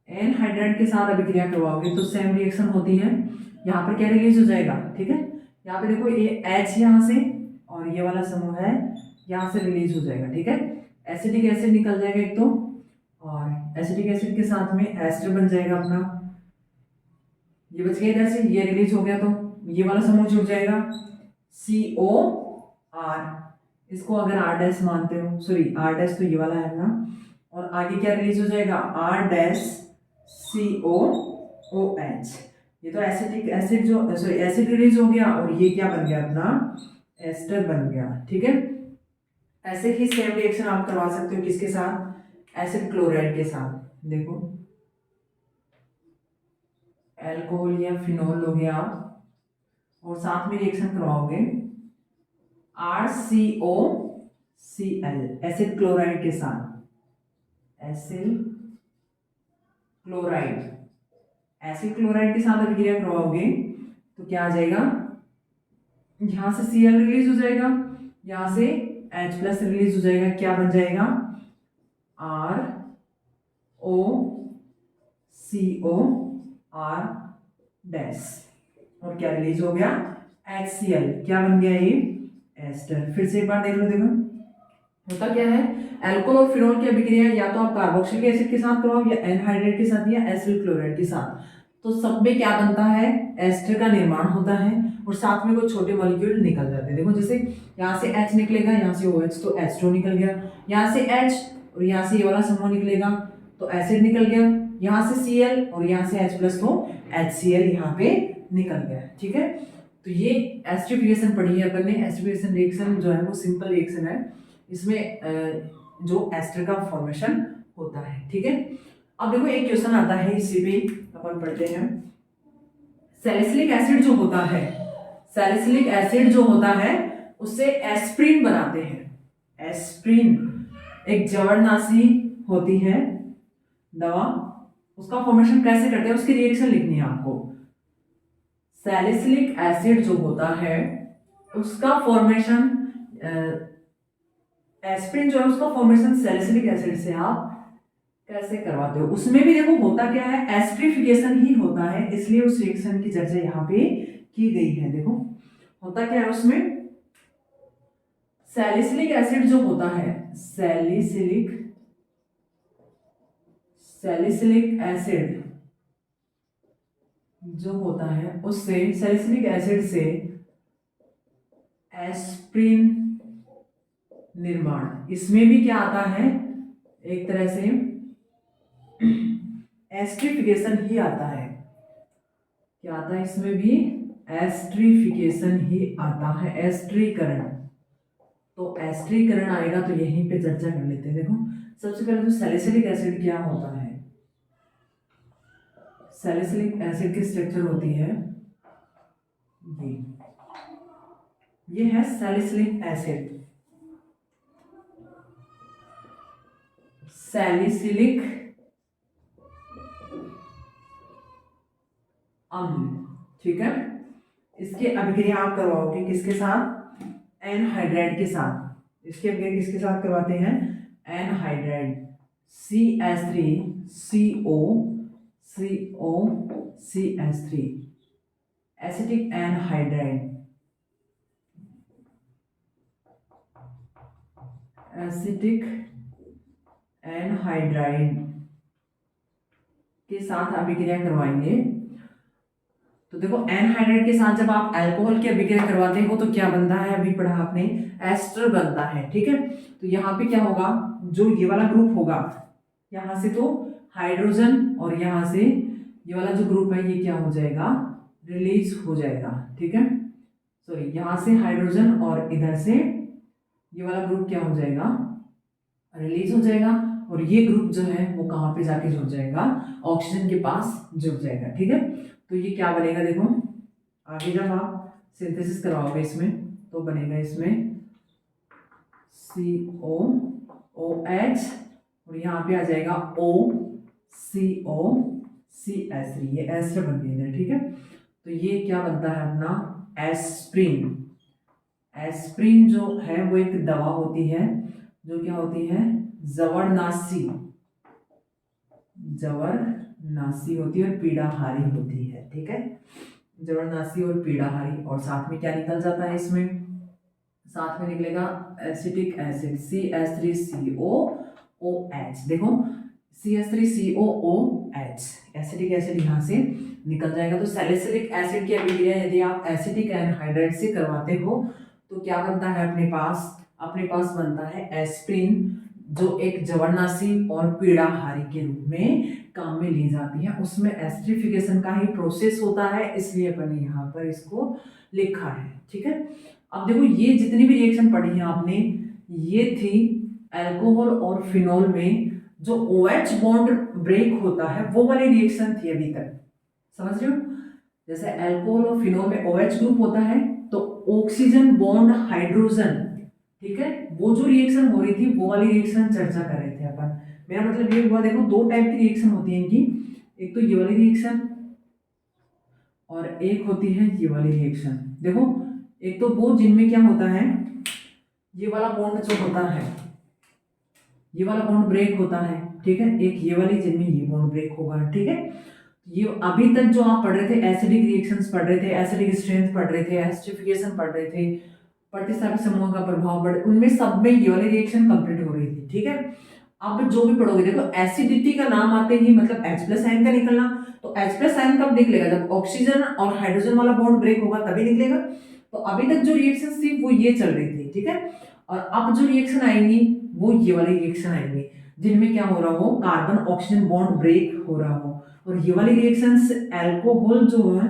S1: एनहाइड्राइड के साथ अभिक्रिया करवाओगे तो सेम रिएक्शन होती है। यहाँ पर क्या रिलीज हो जाएगा, ठीक है। यहाँ पे देखो ये H यहाँ से और ये वाला समूह है यहाँ से रिलीज हो जाएगा, ठीक है। एसिटिक एसिड निकल जाएगा एक तो, और एसिटिक एसिड के साथ में एस्टर बन जाएगा अपना, ये बच गया इधर से, ये रिलीज हो गया तो ये वाला समूह जुड़ जाएगा COR। इसको अगर R डैश मानते हो, सॉरी R डैश तो ये वाला है ना, और आगे क्या रिलीज हो जाएगा, R डैश COOH। ये तो एसिटिक एसिड जो एसिड रिलीज हो गया और ये क्या बन गया अपना, एस्टर बन गया, ठीक है। ऐसे ही सेम रिएक्शन आप करवा सकते हो किसके साथ, एसिड क्लोराइड के साथ। देखो एल्कोहल या फिनोल लोगे आप और साथ में रिएक्शन करवाओगे RCOCl एसिड क्लोराइड के साथ। एसिड क्लोराइड के साथ अभिक्रिया करवाओगे तो क्या आ जाएगा, यहां से Cl रिलीज हो जाएगा, यहां से H प्लस रिलीज हो जाएगा, क्या बन जाएगा ROCOR डैश, और क्या रिलीज हो गया HCl, क्या बन गया ये एस्टर। फिर से एक बार देख लो, देखो होता क्या है, अल्कोहल और फिनोल की अभिक्रिया या तो आप कार्बोक्सिलिक एसिड के साथ करवाओ या एनहाइड्रेट के साथ या एसिल क्लोराइड के साथ, तो सब में क्या बनता है, एस्टर का निर्माण होता है और साथ में कुछ छोटे मॉलिक्यूल निकल जाते हैं। देखो जैसे यहाँ से H निकलेगा, यहाँ से OH तो H2 निकल गया, यहाँ से H और यहाँ से ये वाला समूह निकलेगा तो एसिड निकल गया, यहाँ से Cl और यहाँ से H प्लस तो HCl यहाँ पे निकल गया। ठीक है, तो ये एस्टरिफिकेशन पढ़ी है अपन ने। एस्टरिफिकेशन रिएक्शन जो है वो सिंपल रिएक्शन है, इसमें जो एस्टर का फॉर्मेशन होता है। ठीक है, अब देखो एक क्वेश्चन आता है, इसी पे अपन पढ़ते हैं। सैलिसिलिक एसिड जो होता है, सैलिसिलिक एसिड जो होता है उससे एस्प्रिन बनाते हैं। एस्प्रिन एक जवरनाशी होती है दवा, उसका फॉर्मेशन कैसे करते हैं, उसकी रिएक्शन लिखनी है आपको। सैलिसिलिक एसिड जो होता है उसका फॉर्मेशन, एस्प्रिन जो है उसका फॉर्मेशन सैलिसिलिक एसिड से आप कैसे करवाते हो। उसमें भी देखो होता क्या है, एस्ट्रिफिकेशन ही होता है, इसलिए उस रिएक्शन की चर्चा यहाँ पे की गई है। देखो होता क्या है उसमें, सैलिसिलिक एसिड जो होता है, सैलिसिलिक एसिड जो होता है उससे, सैलिसिलिक एसिड से एस्प्रिन निर्माण, इसमें भी क्या आता है, एक तरह से एस्ट्रिफिकेशन ही आता है। क्या आता है इसमें भी, एस्ट्रिफिकेशन ही आता है, एस्ट्रीकरण। तो एस्ट्रीकरण आएगा तो यहीं पे चर्चा कर लेते हैं। देखो सबसे पहले तो सैलिसिलिक एसिड क्या होता है। सैलिसिलिक एसिड की स्ट्रक्चर होती है ये है सैलिसिलिक एसिड। सैलिसिलिक अम्ल, ठीक है, इसकी अभिक्रिया आप करवाओगे किसके साथ, एनहाइड्राइड के साथ। इसकी अभिक्रिया किसके साथ करवाते हैं, anhydride, CH3CO acetic anhydride, acetic anhydride के साथ अभिक्रिया करवाएंगे। तो देखो एनहाइड्राइड के साथ जब आप अल्कोहल की अभिक्रिया करवाते हो तो क्या बनता है, अभी पढ़ा आपने, एस्टर बनता है। ठीक है, तो यहाँ पे क्या होगा, जो ये वाला ग्रुप होगा, यहाँ से तो हाइड्रोजन और यहाँ से ये वाला जो ग्रुप है ये क्या हो जाएगा, रिलीज हो जाएगा। ठीक है, सॉरी यहाँ से हाइड्रोजन और इधर से ये वाला ग्रुप क्या हो जाएगा, रिलीज हो जाएगा, और ये ग्रुप जो है वो कहाँ पे जाके जुड़ जाएगा, ऑक्सीजन के पास जुड़ जाएगा। ठीक है, तो ये क्या बनेगा, देखो आगे जब आप सिंथेसिस करवाओगे इसमें तो बनेगा इसमें COOH और यहाँ पे आ जाएगा OCOCH3, ये एस्टर बन गई इधर। ठीक है, तो ये क्या बनता है अपना एस्प्रिन। एस्प्रिन जो है वो एक दवा होती है जो क्या होती है, जवरनाशी होती है और पीड़ाहारी होती है। ठीक है, जवरनाशी और पीड़ाहारी, और साथ में क्या निकल जाता है इसमें, साथ में निकलेगा एसिटिक एसिड CH3COOH। देखो CH3COOH एसिटिक एसिड यहाँ से निकल जाएगा। तो सैलिसिलिक एसिड की अभिक्रिया यदि आप एसिटिक एनहाइड्राइड से करवाते हो तो क्या बनता है, अपने पास बनता है एस्प्रिन, जो एक जवरनाशी और पीड़ाहारी के रूप में काम में ली जाती है। उसमें एस्ट्रिफिकेशन का ही प्रोसेस होता है, इसलिए अपन ने यहाँ पर इसको लिखा है। ठीक है, अब देखो ये जितनी भी रिएक्शन पढ़ी है आपने, ये थी अल्कोहल और फिनोल में जो OH बॉन्ड ब्रेक होता है वो वाली रिएक्शन थी अभी तक। समझ रहे हो? जैसे अल्कोहल और फिनोल में OH ग्रुप होता है, तो ऑक्सीजन बॉन्ड हाइड्रोजन, ठीक है, वो जो रिएक्शन हो रही थी वो वाली रिएक्शन चर्चा कर रहे थे अपन। मेरा मतलब ये हुआ, देखो दो टाइप की रिएक्शन होती है इनकी, एक तो ये वाली रिएक्शन और एक होती है ये वाली रिएक्शन। देखो एक तो वो जिनमें क्या होता है, ये वाला बॉन्ड जो होता है, ये वाला बॉन्ड ब्रेक होता है, ठीक है, एक ये वाली जिनमें ये बॉन्ड ब्रेक होगा, ठीक है। ये अभी तक जो आप पढ़ रहे थे एसिडिक रिएक्शंस पढ़ रहे थे, एसिडिक स्ट्रेंथ पढ़ रहे थे, एसिडिफिकेशन पढ़ रहे थे, प्रतिस्थापित समूह का प्रभाव पढ़, उनमें सब में ये वाली रिएक्शन कंप्लीट हो रही थी, ठीक है। अब जो भी पढ़ोगे, देखो एसिडिटी का नाम आते ही मतलब H+ आयन का निकलना, तो H+ आयन कब निकलेगा, जब ऑक्सीजन और हाइड्रोजन वाला बॉन्ड ब्रेक होगा तभी निकलेगा। तो अभी तक जो रिएक्शन थी वो ये चल रही थी, ठीक है। और अब जो रिएक्शन आएंगी वो ये वाली रिएक्शन आएंगी, जिनमें क्या हो रहा हो, कार्बन ऑक्सीजन बॉन्ड ब्रेक हो रहा हो। और ये वाली रिएक्शंस अल्कोहल जो है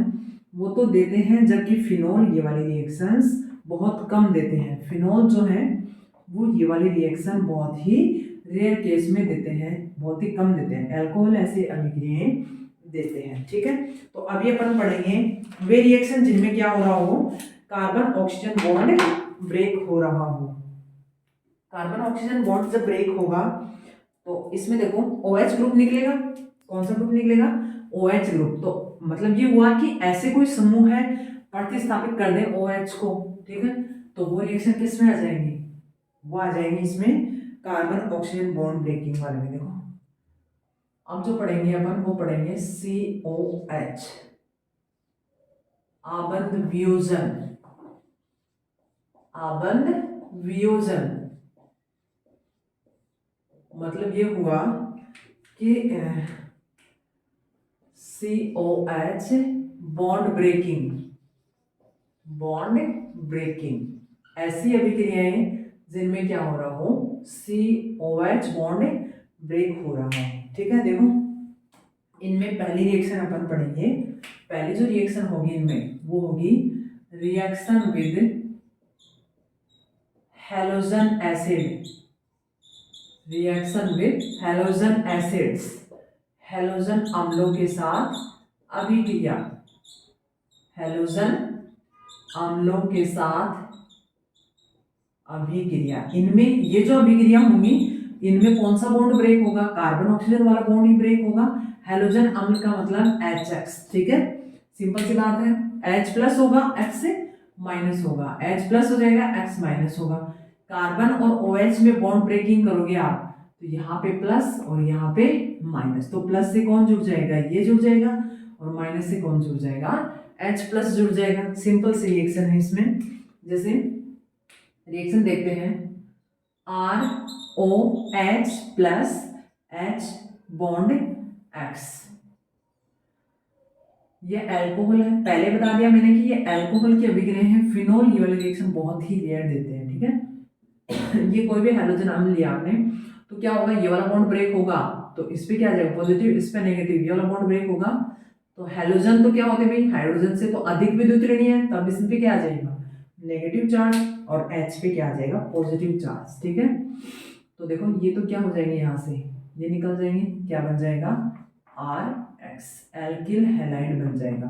S1: वो तो देते हैं, जबकि फिनोल ये वाली रिएक्शंस बहुत कम देते हैं। फिनोल जो है वो ये वाली रिएक्शन बहुत ही रेयर केस में देते हैं, बहुत ही कम देते हैं। अल्कोहल ऐसे अभिक्रियाएं देते हैं, ठीक है। तो अभी अपन पढ़ेंगे वे रिएक्शन जिनमें क्या हो रहा हो, कार्बन ऑक्सीजन बॉन्ड ब्रेक हो रहा हो। कार्बन ऑक्सीजन बॉन्ड जब ब्रेक होगा तो इसमें देखो OH ग्रुप निकलेगा। कौन सा ग्रुप निकलेगा, OH ग्रुप। तो मतलब ये हुआ कि ऐसे कोई समूह है प्रतिस्थापित कर दे OH को, ठीक है, तो वो रिएक्शन किस में आ जाएंगी, वो आ जाएंगी इसमें कार्बन ऑक्सीजन बॉन्ड ब्रेकिंग वाले में। देखो अब जो पढ़ेंगे अपन वो पढ़ेंगे COH, आबंध वियोजन, आबंध वियोजन। मतलब ये हुआ कि COH bond breaking, bond breaking ऐसी अभिक्रियाएं जिनमें क्या हो रहा हो, COH बॉन्ड ब्रेक हो रहा हो, ठीक है। देखो इनमें पहली रिएक्शन अपन पढ़ेंगे, पहली जो रिएक्शन होगी इनमें वो होगी reaction with halogen acid, reaction with halogen acids, halogen अम्लों के साथ अभिक्रिया, हैलोजन अम्लों के साथ अभिक्रिया। इनमें ये जो अभिक्रिया होंगी इनमें कौन सा बॉन्ड ब्रेक होगा, कार्बन ऑक्सीजन वाला बॉन्ड ही ब्रेक होगा। हैलोजन अम्ल का मतलब HX, ठीक है, सिंपल सी बात है। H+ होगा, X से माइनस होगा, H+ हो जाएगा, X माइनस होगा। कार्बन और OH में बॉन्ड ब्रेकिंग करोगे आप तो यहाँ पे प्लस और यहाँ पे माइनस, तो प्लस से कौन जुड़ जाएगा, ये जुड़ जाएगा, और माइनस से कौन जुड़ जाएगा, H+ जुड़ जाएगा। सिंपल सी रिएक्शन है इसमें। जैसे रिएक्शन देखते हैं, ROH plus H bond X, ये अल्कोहल है। पहले बता दिया मैंने कि ये अल्कोहल की अभिक्रिया है। फिनोल ये वाली रिएक्शन बहुत ही रेयर देते हैं, ठीक है। ये कोई भी हैलोजन अम्ल लिया आपने तो क्या होगा, ये वाला बॉन्ड ब्रेक होगा तो इस पे क्या आ जाएगा पॉजिटिव, इस पे नेगेटिव, ये वाला बॉन्ड ब्रेक होगा तो हैलोजन तो क्या होते हैं भाई, हाइड्रोजन से तो अधिक विद्युत ऋणी है, तब इस पे क्या आ जाएगा नेगेटिव चार्ज, और H पे क्या आ जाएगा पॉजिटिव चार्ज, ठीक है। तो देखो ये तो क्या हो जाएंगे, यहाँ से ये निकल जाएंगे, क्या बन जाएगा RX, एल्किल हैलाइड बन जाएगा।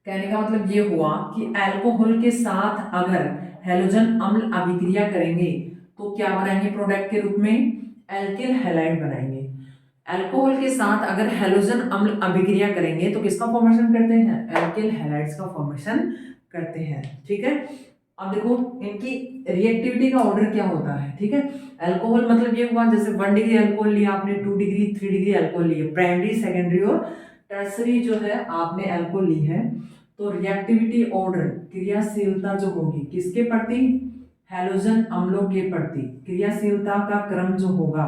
S1: कहने का मतलब ये हुआ कि अल्कोहल के साथ अगर हैलोजन अम्ल अभिक्रिया करेंगे तो क्या बनाएंगे प्रोडक्ट के रूप में, एल्किल हैलाइड बनाएंगे। अल्कोहल के साथ अगर हैलोजन अम्ल अभिक्रिया करेंगे तो किसका फॉर्मेशन करते हैं, एल्किल हैलाइड्स का फॉर्मेशन करते हैं, ठीक है। अब देखो इनकी रिएक्टिविटी का ऑर्डर क्या होता है, ठीक है। अल्कोहल मतलब ये हुआ जैसे 1 डिग्री अल्कोहल लिया आपने, 2 डिग्री 3 डिग्री अल्कोहल लिए, प्राइमरी सेकेंडरी और टर्सरी जो है आपने अल्कोहल ली है, तो रिएक्टिविटी ऑर्डर क्रियाशीलता जो होगी किसके प्रति, हैलोजन अम्लों के प्रति, क्रियाशीलता का क्रम जो होगा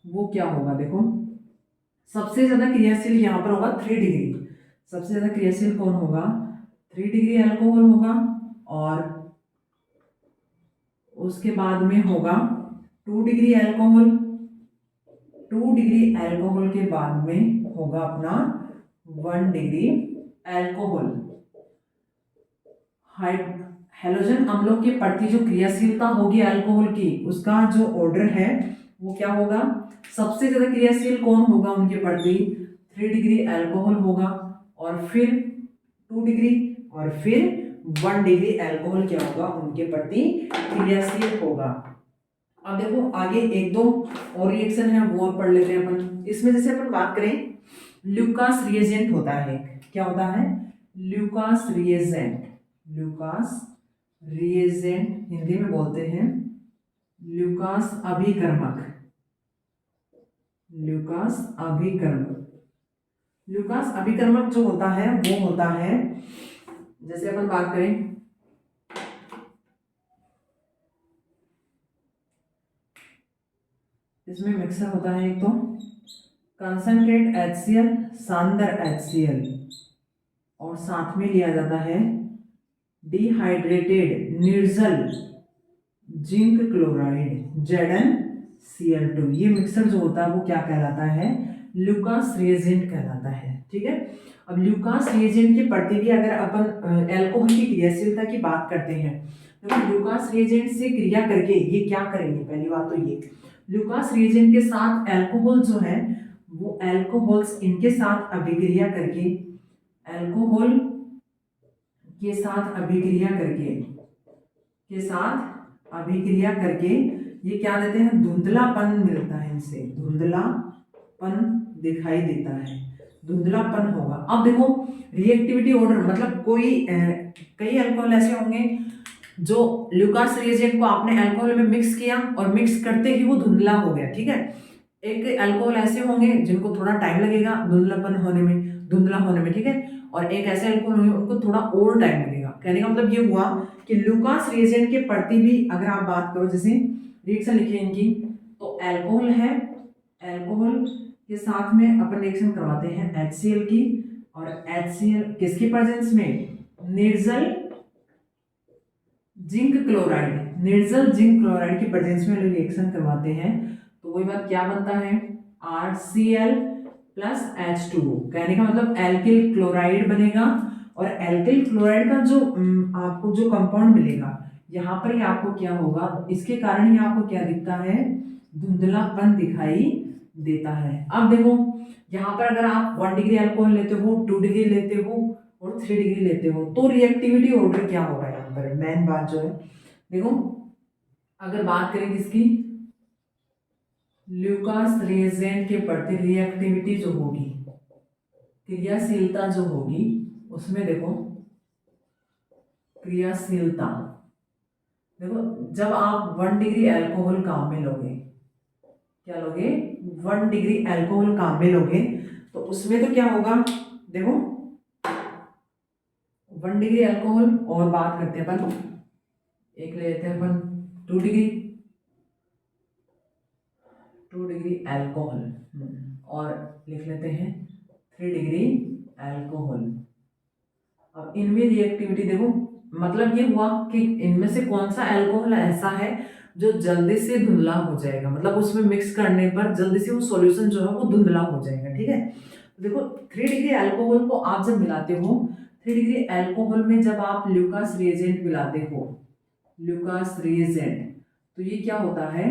S1: वो क्या होगा, देखो सबसे ज्यादा क्रियाशील यहाँ पर होगा 3 डिग्री, सबसे ज्यादा क्रियाशील कौन होगा, 3 डिग्री अल्कोहल होगा, और उसके बाद में होगा 2 डिग्री अल्कोहल, 2 डिग्री अल्कोहल के बाद में होगा अपना 1 डिग्री अल्कोहल। हैलोजन अम्लों के प्रति जो क्रियाशीलता होगी अल्कोहल की, उसका जो ऑर्डर है वो क्या होगा, सबसे ज्यादा क्रियाशील कौन होगा उनके प्रति, 3 डिग्री अल्कोहल होगा, और फिर 2 डिग्री, और फिर 1 डिग्री अल्कोहल क्या होगा, उनके प्रति क्रियाशील होगा। अब देखो आगे एक दो और रिएक्शन है वो और पढ़ लेते हैं अपन। इसमें जैसे अपन बात करें, ल्यूकास रिएजेंट होता है, क्या होता है, Lucas reagent, Lucas reagent Hindi में बोलते हैं ल्यूकास अभिकर्मक, ल्यूकास अभिकर्मक। ल्यूकास अभिकर्मक जो होता है वो होता है, जैसे अपन बात करें, इसमें मिक्सर होता है एक तो कंसंट्रेट HCl, सांद्र HCl, और साथ में लिया जाता है डिहाइड्रेटेड निर्जल जिंक क्लोराइड ZnCl2। ये मिक्सर जो होता है वो क्या कहलाता है, ल्यूकास रिएजेंट कहलाता है। ठीक है, अब ल्यूकास रिएजेंट के प्रति भी अगर अपन अल्कोहल की क्रियाशीलता की बात करते हैं, तो ल्यूकास रिएजेंट से क्रिया करके ये क्या करेंगे, पहली बात तो ये ल्यूकास रिएजेंट के साथ अल्कोहल जो है वो अल्कोहल्स इनके साथ अभिक्रिया करके, अल्कोहल के साथ अभिक्रिया करके, के साथ अभिक्रिया करके ये क्या देते हैं, धुंधलापन मिलता है, इनसे धुंधलापन दिखाई देता है, धुंधलापन होगा। अब देखो रिएक्टिविटी ऑर्डर मतलब कई अल्कोहल ऐसे होंगे जो ल्यूकास रिएजेंट को आपने अल्कोहल में मिक्स किया और मिक्स करते ही वो धुंधला हो गया। ठीक है, एक अल्कोहल ऐसे होंगे जिनको थोड़ा टाइम लगेगा धुंधलापन होने में, धुंधला होने में। ठीक है, और एक ऐसे अल्कोहल होंगे उनको थोड़ा और टाइम लगेगा। कहने का मतलब ये हुआ कि ल्यूकास रिएजेंट के प्रति भी अगर आप बात करो, जैसे रिएक्शन लिखिए इनकी, तो अल्कोहल है, अल्कोहल के साथ में अपन रिएक्शन करवाते हैं HCl की, और HCl किसकी प्रेजेंस में, निर्जल जिंक क्लोराइड, निर्जल जिंक क्लोराइड की प्रेजेंस में रिएक्शन करवाते हैं, तो वही बात क्या बनता है, RCl प्लस H2O। कहने का मतलब एल्किल क्लोराइड बनेगा, और एल्किल क्लोराइड का जो आपको जो कंपाउंड मिलेगा यहाँ पर ही आपको क्या होगा, इसके कारण ही आपको क्या दिखता है, धुंधलापन दिखाई देता है। अब देखो यहाँ पर अगर आप 1 डिग्री अल्कोहल लेते हो, 2 डिग्री लेते हो और 3 डिग्री लेते हो, तो रिएक्टिविटी ऑर्डर क्या होगा यहाँ पर, मेन बात जो है देखो, अगर बात करें किसकी, ल्यूकास रिएजेंट के प्रति रिएक्टिविटी जो होगी, क्रियाशीलता जो होगी, उसमें देखो क्रियाशीलता, देखो जब आप 1 डिग्री अल्कोहल काम में लोगे, क्या लोगे, 1 डिग्री अल्कोहल काम में लोगे, तो उसमें तो क्या होगा, देखो 1 डिग्री अल्कोहल, और बात करते हैं अपन, एक ले लेते हैं अपन 2 डिग्री, 2 डिग्री अल्कोहल, और लिख लेते हैं 3 डिग्री अल्कोहल। अब इनमें रिएक्टिविटी देखो, मतलब ये हुआ कि इनमें से कौन सा अल्कोहल ऐसा है जो जल्दी से धुंधला हो जाएगा, मतलब उसमें मिक्स करने पर जल्दी से वो सॉल्यूशन जो है वो धुंधला हो जाएगा। ठीक है, तो देखो 3 डिग्री अल्कोहल को आप जब मिलाते हो, 3 डिग्री अल्कोहल में जब आप ल्यूकास रिएजेंट मिलाते हो, ल्यूकास रिएजेंट, तो ये क्या होता है,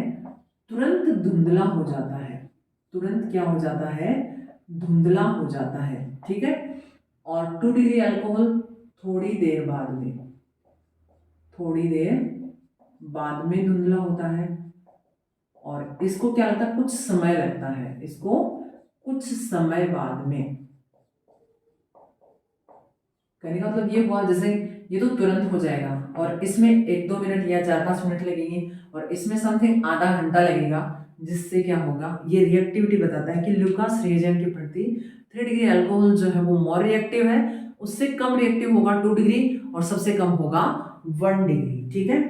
S1: तुरंत धुंधला हो जाता है, तुरंत क्या हो जाता है, धुंधला हो जाता है। ठीक है, और 2 डिग्री अल्कोहल थोड़ी देर बाद में, थोड़ी देर बाद में धुंधला होता है, और इसको क्या लगता है, कुछ समय लगता है, इसको कुछ समय बाद में। कहने का मतलब ये हुआ जैसे ये तो तुरंत हो जाएगा, और इसमें 1-2 मिनट या 4-5 मिनट लगेंगे, और इसमें समथिंग आधा घंटा लगेगा, जिससे क्या होगा, ये रिएक्टिविटी बताता है कि ल्यूकास रिएजेंट के प्रति 3 डिग्री अल्कोहल जो है वो मोर रिएक्टिव है, उससे कम रिएक्टिव होगा 2 डिग्री, और सबसे कम होगा 1 डिग्री। ठीक है,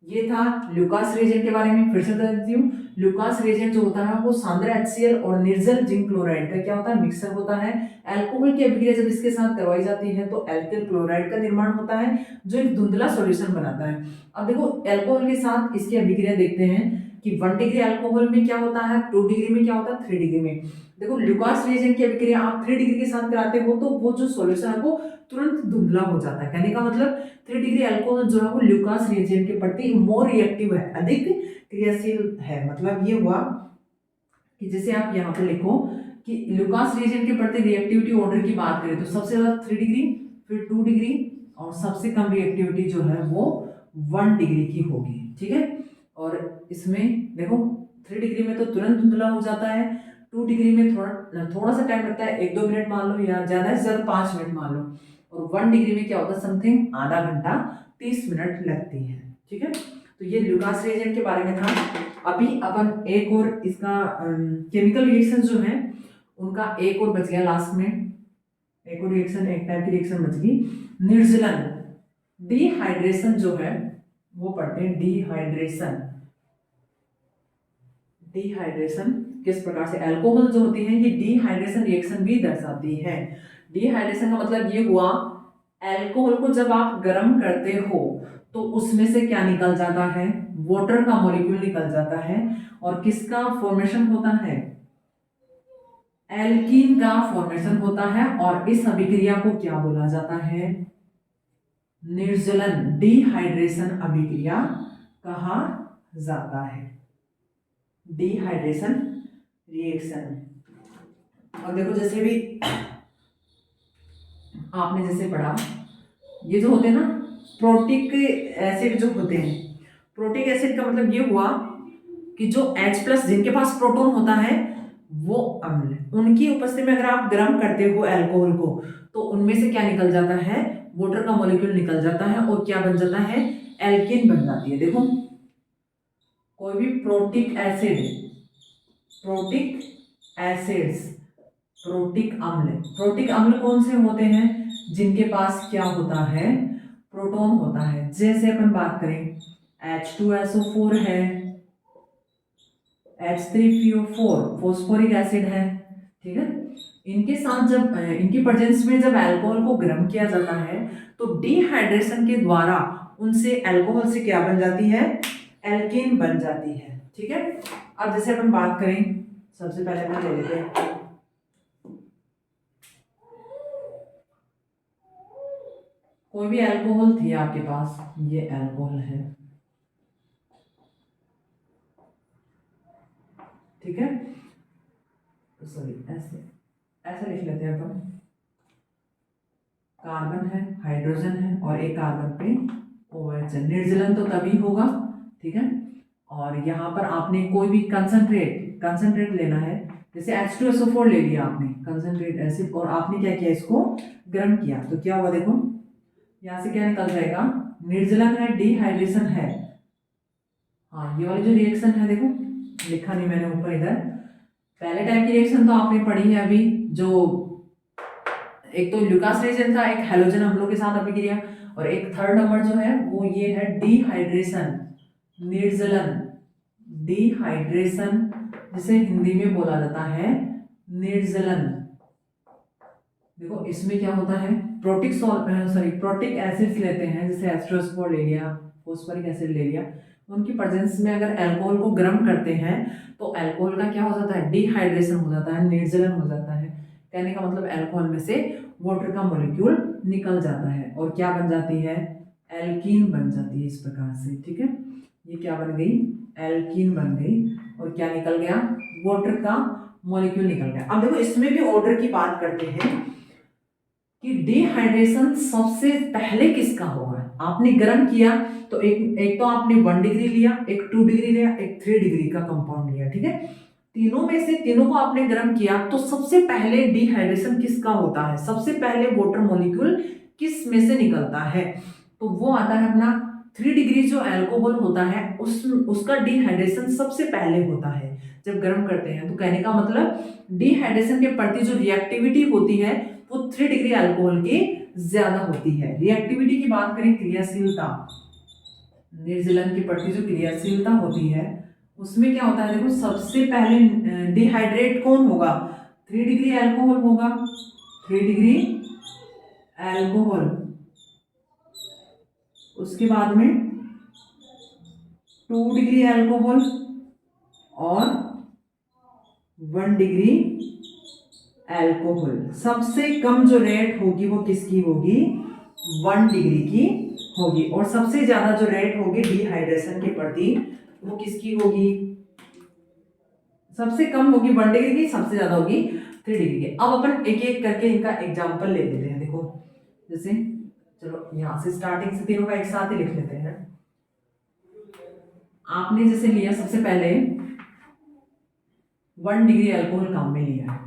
S1: ये था ल्यूकास रिएजेंट के बारे में। फिर से बता देती हूँ, ल्यूकास रिएजेंट जो होता है वो सांद्र HCl और निर्जल जिंक क्लोराइड का क्या होता है, मिक्सर होता है। अल्कोहल की अभिक्रिया जब इसके साथ करवाई जाती है तो एल्किल क्लोराइड का निर्माण होता है, जो एक धुंधला सॉल्यूशन बनाता है। अब देखो अल्कोहल के साथ इसकी अभिक्रिया देखते हैं कि 1 डिग्री अल्कोहल में क्या होता है, 2 डिग्री में क्या होता है, 3 डिग्री में। देखो ल्यूकास रिएजेंट की अभिक्रिया आप 3 डिग्री के साथ कराते हो तो वो जो सॉल्यूशन है वो तुरंत धुंधला हो जाता है। कहने का मतलब 3 डिग्री अल्कोहल जो है वो ल्यूकास रिएजेंट के प्रति मोर रिएक्टिव है, अधिक क्रियाशील है। मतलब ये हुआ कि जैसे आप यहाँ पर लिखो कि लुकास रीजन के प्रति रिएक्टिविटी ऑर्डर की बात करें तो सबसे ज्यादा 3 डिग्री, फिर 2 डिग्री, और सबसे कम रिएक्टिविटी जो है वो 1 डिग्री की होगी। ठीक है, और इसमें देखो 3 डिग्री में तो तुरंत धुंधला हो जाता है, 2 डिग्री में थोड़ा सा टाइम लगता है, 1-2 मिनट मान लो, या ज्यादा से ज्यादा 5 मिनट मान लो, और 1 डिग्री में क्या होता है, समथिंग आधा घंटा 30 मिनट लगती है। ठीक है, तो ये लुकास रिएजेंट के बारे में था। अभी अपन एक और इसका केमिकल रिएक्शन जो है उनका एक और बच गया लास्ट में, एक और रिएक्शन, एक टाइप की रिएक्शन बच गई, निर्जलन, डिहाइड्रेशन जो है वो पढ़ते हैं। डिहाइड्रेशन, डिहाइड्रेशन किस प्रकार से अल्कोहल जो होती है ये डिहाइड्रेशन रिएक्शन भी दर्शाती है। डिहाइड्रेशन का मतलब ये हुआ, अल्कोहल को जब आप गर्म करते हो तो उसमें से क्या निकल जाता है, वाटर का मॉलिक्यूल निकल जाता है, और किसका फॉर्मेशन होता है, एल्कीन का फॉर्मेशन होता है, और इस अभिक्रिया को क्या बोला जाता है, निर्जलन, डिहाइड्रेशन अभिक्रिया कहा जाता है, डिहाइड्रेशन रिएक्शन। और देखो जैसे भी आपने जैसे पढ़ा, ये जो होते हैं ना प्रोटिक एसिड जो होते हैं, प्रोटिक एसिड का मतलब ये हुआ कि जो H+ जिनके पास प्रोटॉन होता है वो अम्ल, उनकी उपस्थिति में अगर आप गर्म करते हो अल्कोहल को तो उनमें से क्या निकल जाता है, वाटर का मॉलिक्यूल निकल जाता है, और क्या बन जाता है, एल्कीन बन जाती है। देखो कोई भी protic acid, protic acids, protic अम्ल, प्रोटिक अम्ल कौन से होते हैं, जिनके पास क्या होता है, प्रोटॉन होता है। जैसे अपन बात करें H2SO4 है, H3PO4 फॉस्फोरिक एसिड है। ठीक है, इनके साथ जब इनकी प्रेजेंस में जब अल्कोहल को गर्म किया जाता है तो डिहाइड्रेशन के द्वारा उनसे अल्कोहल से क्या बन जाती है, एल्कीन बन जाती है। ठीक है, अब जैसे अपन बात करें, सबसे पहले अपन ले लेते हैं कोई भी अल्कोहल थी आपके पास, ये अल्कोहल है। ठीक है, सॉरी ऐसे ऐसे लिख लेते हैं अपन, कार्बन है, हाइड्रोजन है, और एक कार्बन पे OH है। निर्जलन तो तभी होगा। ठीक है, और यहाँ पर आपने कोई भी कंसंट्रेट लेना है, जैसे H2SO4 ले लिया आपने कंसंट्रेट एसिड, और आपने क्या किया, इसको गर्म किया, तो क्या हुआ, देखो यहाँ से क्या निकल जाएगा, निर्जलन है, डिहाइड्रेशन है। हाँ, ये वाली जो रिएक्शन है, देखो लिखा नहीं मैंने ऊपर इधर, पहले टाइप की रिएक्शन तो आपने पढ़ी है अभी, जो एक तो लुकास रिएजेंट था, एक हैलोजन अम्लों के साथ अभिक्रिया, और एक थर्ड नंबर जो है वो ये है डिहाइड्रेशन, निर्जलन, डिहाइड्रेशन जिसे हिंदी में बोला जाता है निर्जलन। देखो इसमें क्या होता है, प्रोटिक एसिड्स लेते हैं, जैसे H2SO4 ले लिया, फॉस्फोरिक एसिड ले लिया, उनकी प्रेजेंस में अगर अल्कोहल को गर्म करते हैं तो अल्कोहल का क्या हो जाता है, डिहाइड्रेशन हो जाता है, निर्जलन हो जाता है। कहने का मतलब अल्कोहल में से वाटर का मॉलिक्यूल निकल जाता है, और क्या बन जाती है, एल्कीन बन जाती है इस प्रकार से। ठीक है, ये क्या बन गई, एल्कीन बन गई, और क्या निकल गया, वाटर का मॉलिक्यूल निकल गया। अब देखो इसमें भी ऑर्डर की बात करते हैं कि डिहाइड्रेशन सबसे पहले किसका होगा। आपने गर्म किया तो एक तो आपने 1 डिग्री लिया, एक 2 डिग्री लिया, एक 3 डिग्री का कंपाउंड लिया। ठीक है, तीनों में से तीनों को आपने गर्म किया तो सबसे पहले डिहाइड्रेशन किसका होता है, सबसे पहले वाटर मॉलिक्यूल किस में से निकलता है, तो वो आता है अपना 3 डिग्री जो अल्कोहल होता है उसका डिहाइड्रेशन सबसे पहले होता है जब गर्म करते हैं। तो कहने का मतलब डिहाइड्रेशन के प्रति जो रिएक्टिविटी होती है वो 3 डिग्री अल्कोहल की ज्यादा होती है। रिएक्टिविटी की बात करें, क्रियाशीलता, निर्जलन के प्रति जो क्रियाशीलता होती है उसमें क्या होता है, देखो सबसे पहले डिहाइड्रेट कौन होगा, 3 डिग्री अल्कोहल होगा, 3 डिग्री अल्कोहल, उसके बाद में 2 डिग्री अल्कोहल, और 1 डिग्री अल्कोहल। सबसे कम जो रेट होगी वो किसकी होगी, 1 डिग्री की होगी, और सबसे ज्यादा जो रेट होगी डिहाइड्रेशन के प्रति वो किसकी होगी, सबसे कम होगी 1 डिग्री की, सबसे ज्यादा होगी 3 डिग्री की। अब अपन एक एक करके इनका एग्जाम्पल ले लेते हैं। देखो जैसे, चलो यहाँ से स्टार्टिंग से तीनों का एक साथ ही लिख लेते हैं। आपने जैसे लिया सबसे पहले 1 डिग्री अल्कोहल काम में लिया है।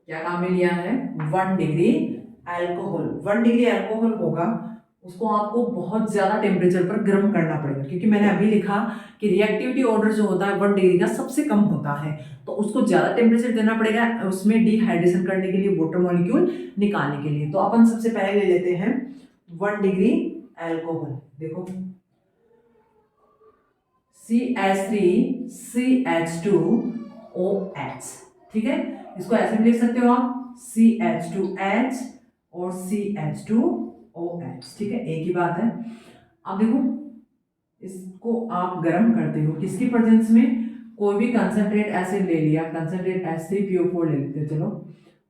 S1: क्या काम में लिया है? 1 डिग्री अल्कोहल। 1 डिग्री अल्कोहल होगा, उसको आपको बहुत ज्यादा टेम्परेचर पर गर्म करना पड़ेगा, क्योंकि मैंने अभी लिखा कि रिएक्टिविटी ऑर्डर जो होता है 1 डिग्री का सबसे कम होता है, तो उसको ज्यादा टेम्परेचर देना पड़ेगा उसमें डिहाइड्रेशन करने के लिए, वाटर मॉलिक्यूल निकालने के लिए। तो अपन सबसे पहले ले लेते हैं 1 डिग्री अल्कोहल। देखो CH3CH2OH, ठीक है, इसको ऐसे भी लिख सकते हो आप CH2H और CH2OH, ठीक है, एक ही बात है। अब देखो इसको आप गर्म करते हो किसकी प्रेजेंस में? कोई भी कंसंट्रेट एसिड ले लिया, कंसंट्रेट H3PO4 ले लेते हो, चलो,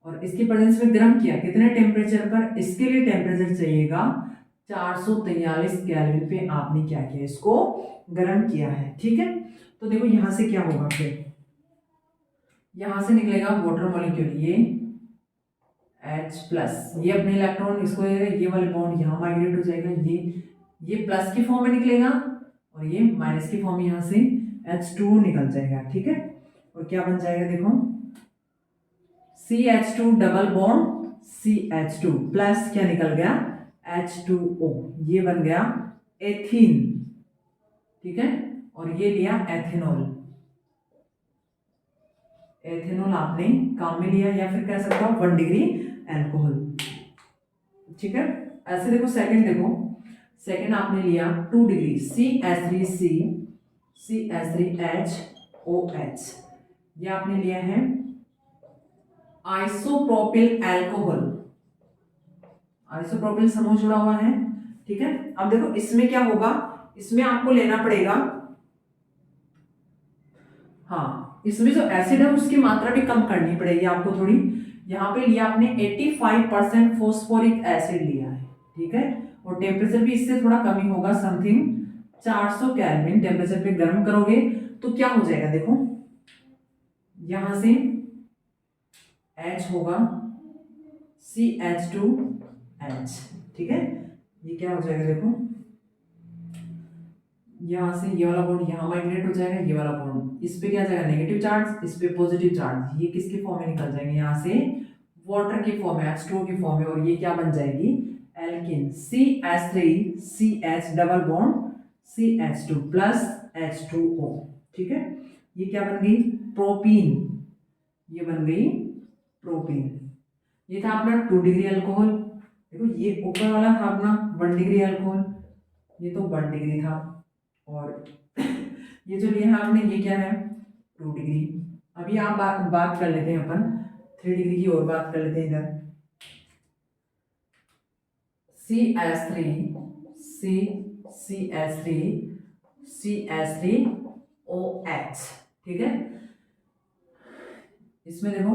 S1: और इसकी प्रेजेंस में गर्म किया। कितने टेम्परेचर पर? इसके लिए टेम्परेचर चाहिएगा 443 केल्विन पे आपने क्या किया? इसको गर्म किया है, ठीक है। तो देखो यहां से क्या होगा, फिर यहां से निकलेगा वाटर मॉलिक्यूल, ये H+, ये अपने इलेक्ट्रॉन इसको ये वाले बॉन्ड यहाँ माइग्रेट हो जाएगा, ये प्लस की फॉर्म में निकलेगा और ये माइनस की फॉर्म में यहाँ से H2 निकल जाएगा, ठीक है। और क्या बन जाएगा? देखो CH2 double bond CH2 plus क्या निकल गया? H2O, ये बन गया एथीन, ठीक है। और ये लिया एथेनॉल, एथेनॉल आपने काम में लिया, या फिर कह सकते हो 1 डिग्री अल्कोहल, ठीक है। ऐसे देखो सेकंड, देखो सेकंड आपने लिया 2 डिग्री CH3CH3HOH, ये आपने लिया है आइसोप्रोपिल अल्कोहल, आइसोप्रोपिल समूह जुड़ा हुआ है, ठीक है। अब देखो इसमें क्या होगा, इसमें आपको लेना पड़ेगा, हाँ, इसमें जो एसिड है उसकी मात्रा भी कम करनी पड़ेगी आपको थोड़ी। यहाँ पे लिया आपने 85% फॉस्फोरिक एसिड लिया है, ठीक है, और टेम्परेचर भी इससे थोड़ा कम ही होगा, समथिंग 400 केल्विन टेम्परेचर पे गर्म करोगे तो क्या हो जाएगा? देखो यहां से H होगा CH2H, ठीक है, ये क्या हो जाएगा? देखो यहाँ से ये वाला बॉन्ड यहाँ माइग्रेट हो जाएगा, ये वाला बॉन्ड इस पे क्या जाएगा? नेगेटिव चार्ज, इस पे पॉजिटिव चार्ज, ये किसके फॉर्म में निकल जाएंगे? यहाँ से वाटर की फॉर्म में, H2O की फॉर्म में, और ये क्या बन जाएगी? Alkene CH3CH double bond CH2 plus H2O, ठीक है। ये क्या बन गई? प्रोपीन, ये बन गई प्रोपीन। ये था अपना 2 डिग्री अल्कोहल। देखो ये ऊपर वाला था अपना 1 डिग्री अल्कोहल, ये तो 1 डिग्री था, और ये जो लिया है आपने ये क्या है? 2 डिग्री। अभी आप बात कर लेते हैं अपन 3 डिग्री की, और बात कर लेते हैं इधर CH3CH3OH, ठीक है। इसमें देखो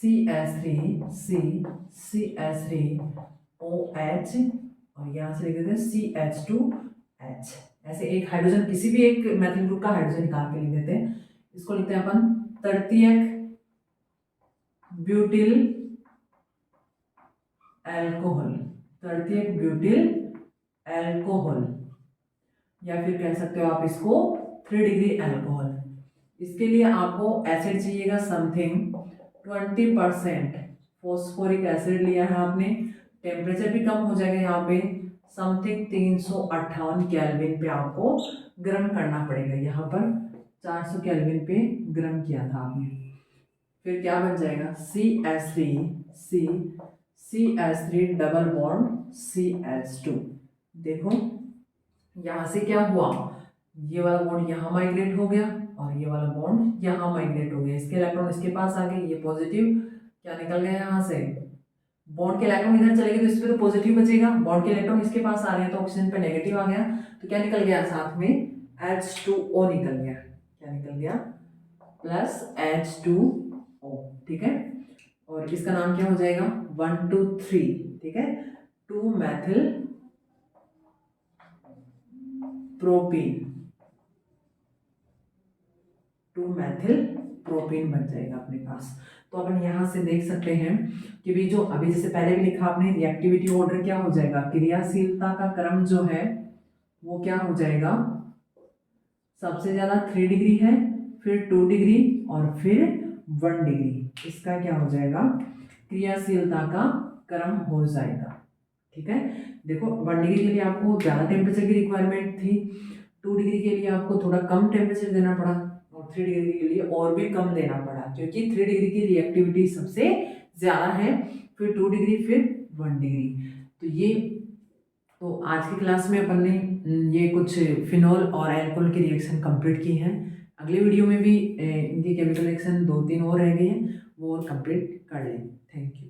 S1: CH3CH3OH, और यहाँ से लिख देते हैं CH2H। ऐसे एक हाइड्रोजन, किसी भी एक मेथिल ग्रुप का हाइड्रोजन निकाल के लिख देते हैं। इसको लिखते हैं अपन तृतीयक ब्यूटिल अल्कोहल, तृतीयक ब्यूटिल अल्कोहल, या फिर कह सकते हो आप इसको 3 डिग्री अल्कोहल। इसके लिए आपको एसिड चाहिएगा समथिंग 20% फॉस्फोरिक एसिड लिया है आपने, टेम्परेचर भी कम हो जाएगा, यहाँ पे समथिंग 358 केल्विन पे आपको गर्म करना पड़ेगा। यहाँ पर 400 केल्विन पे गर्म किया था आपने। फिर क्या बन जाएगा? CH3 double bond CH2। देखो यहाँ से क्या हुआ, ये वाला बॉन्ड यहाँ माइग्रेट हो गया और ये वाला बॉन्ड यहाँ माइग्रेट हो गया, इसके इलेक्ट्रॉन इसके पास आ गए, ये पॉजिटिव क्या निकल गया यहाँ से, बॉन्ड के इलेक्ट्रॉन इधर चले गए तो इस पे तो पॉजिटिव बचेगा, बॉन्ड के इलेक्ट्रॉन इसके पास आ रहे हैं तो ऑक्सीजन पे नेगेटिव आ गया, तो क्या निकल गया साथ में? H2O निकल गया, क्या निकल गया? प्लस H2O, ठीक है। और इसका नाम क्या हो जाएगा 1 2 3, ठीक है, 2 मैथिल प्रोपीन, 2 मैथिल प्रोपीन बन जाएगा अपने पास। तो अपन यहाँ से देख सकते हैं कि भी जो अभी जैसे पहले भी लिखा आपने रिएक्टिविटी ऑर्डर क्या हो जाएगा, क्रियाशीलता का क्रम जो है वो क्या हो जाएगा, सबसे ज़्यादा 3 डिग्री है, फिर 2 डिग्री और फिर 1 डिग्री, इसका क्या हो जाएगा क्रियाशीलता का क्रम हो जाएगा। ठीक है, देखो 1 डिग्री के लिए आपको ज़्यादा टेम्परेचर की रिक्वायरमेंट थी, 2 डिग्री के लिए आपको थोड़ा कम टेम्परेचर देना पड़ा, और 3 डिग्री के लिए और भी कम देना पड़ा, क्योंकि 3 डिग्री की रिएक्टिविटी सबसे ज़्यादा है, फिर 2 डिग्री, फिर 1 डिग्री। तो आज की क्लास में अपन ने ये कुछ फिनॉल और अल्कोहल की रिएक्शन कंप्लीट की हैं। अगले वीडियो में भी इनके केमिकल रिएक्शन 2-3 और रह गए हैं, वो और कंप्लीट कर लें। Thank you.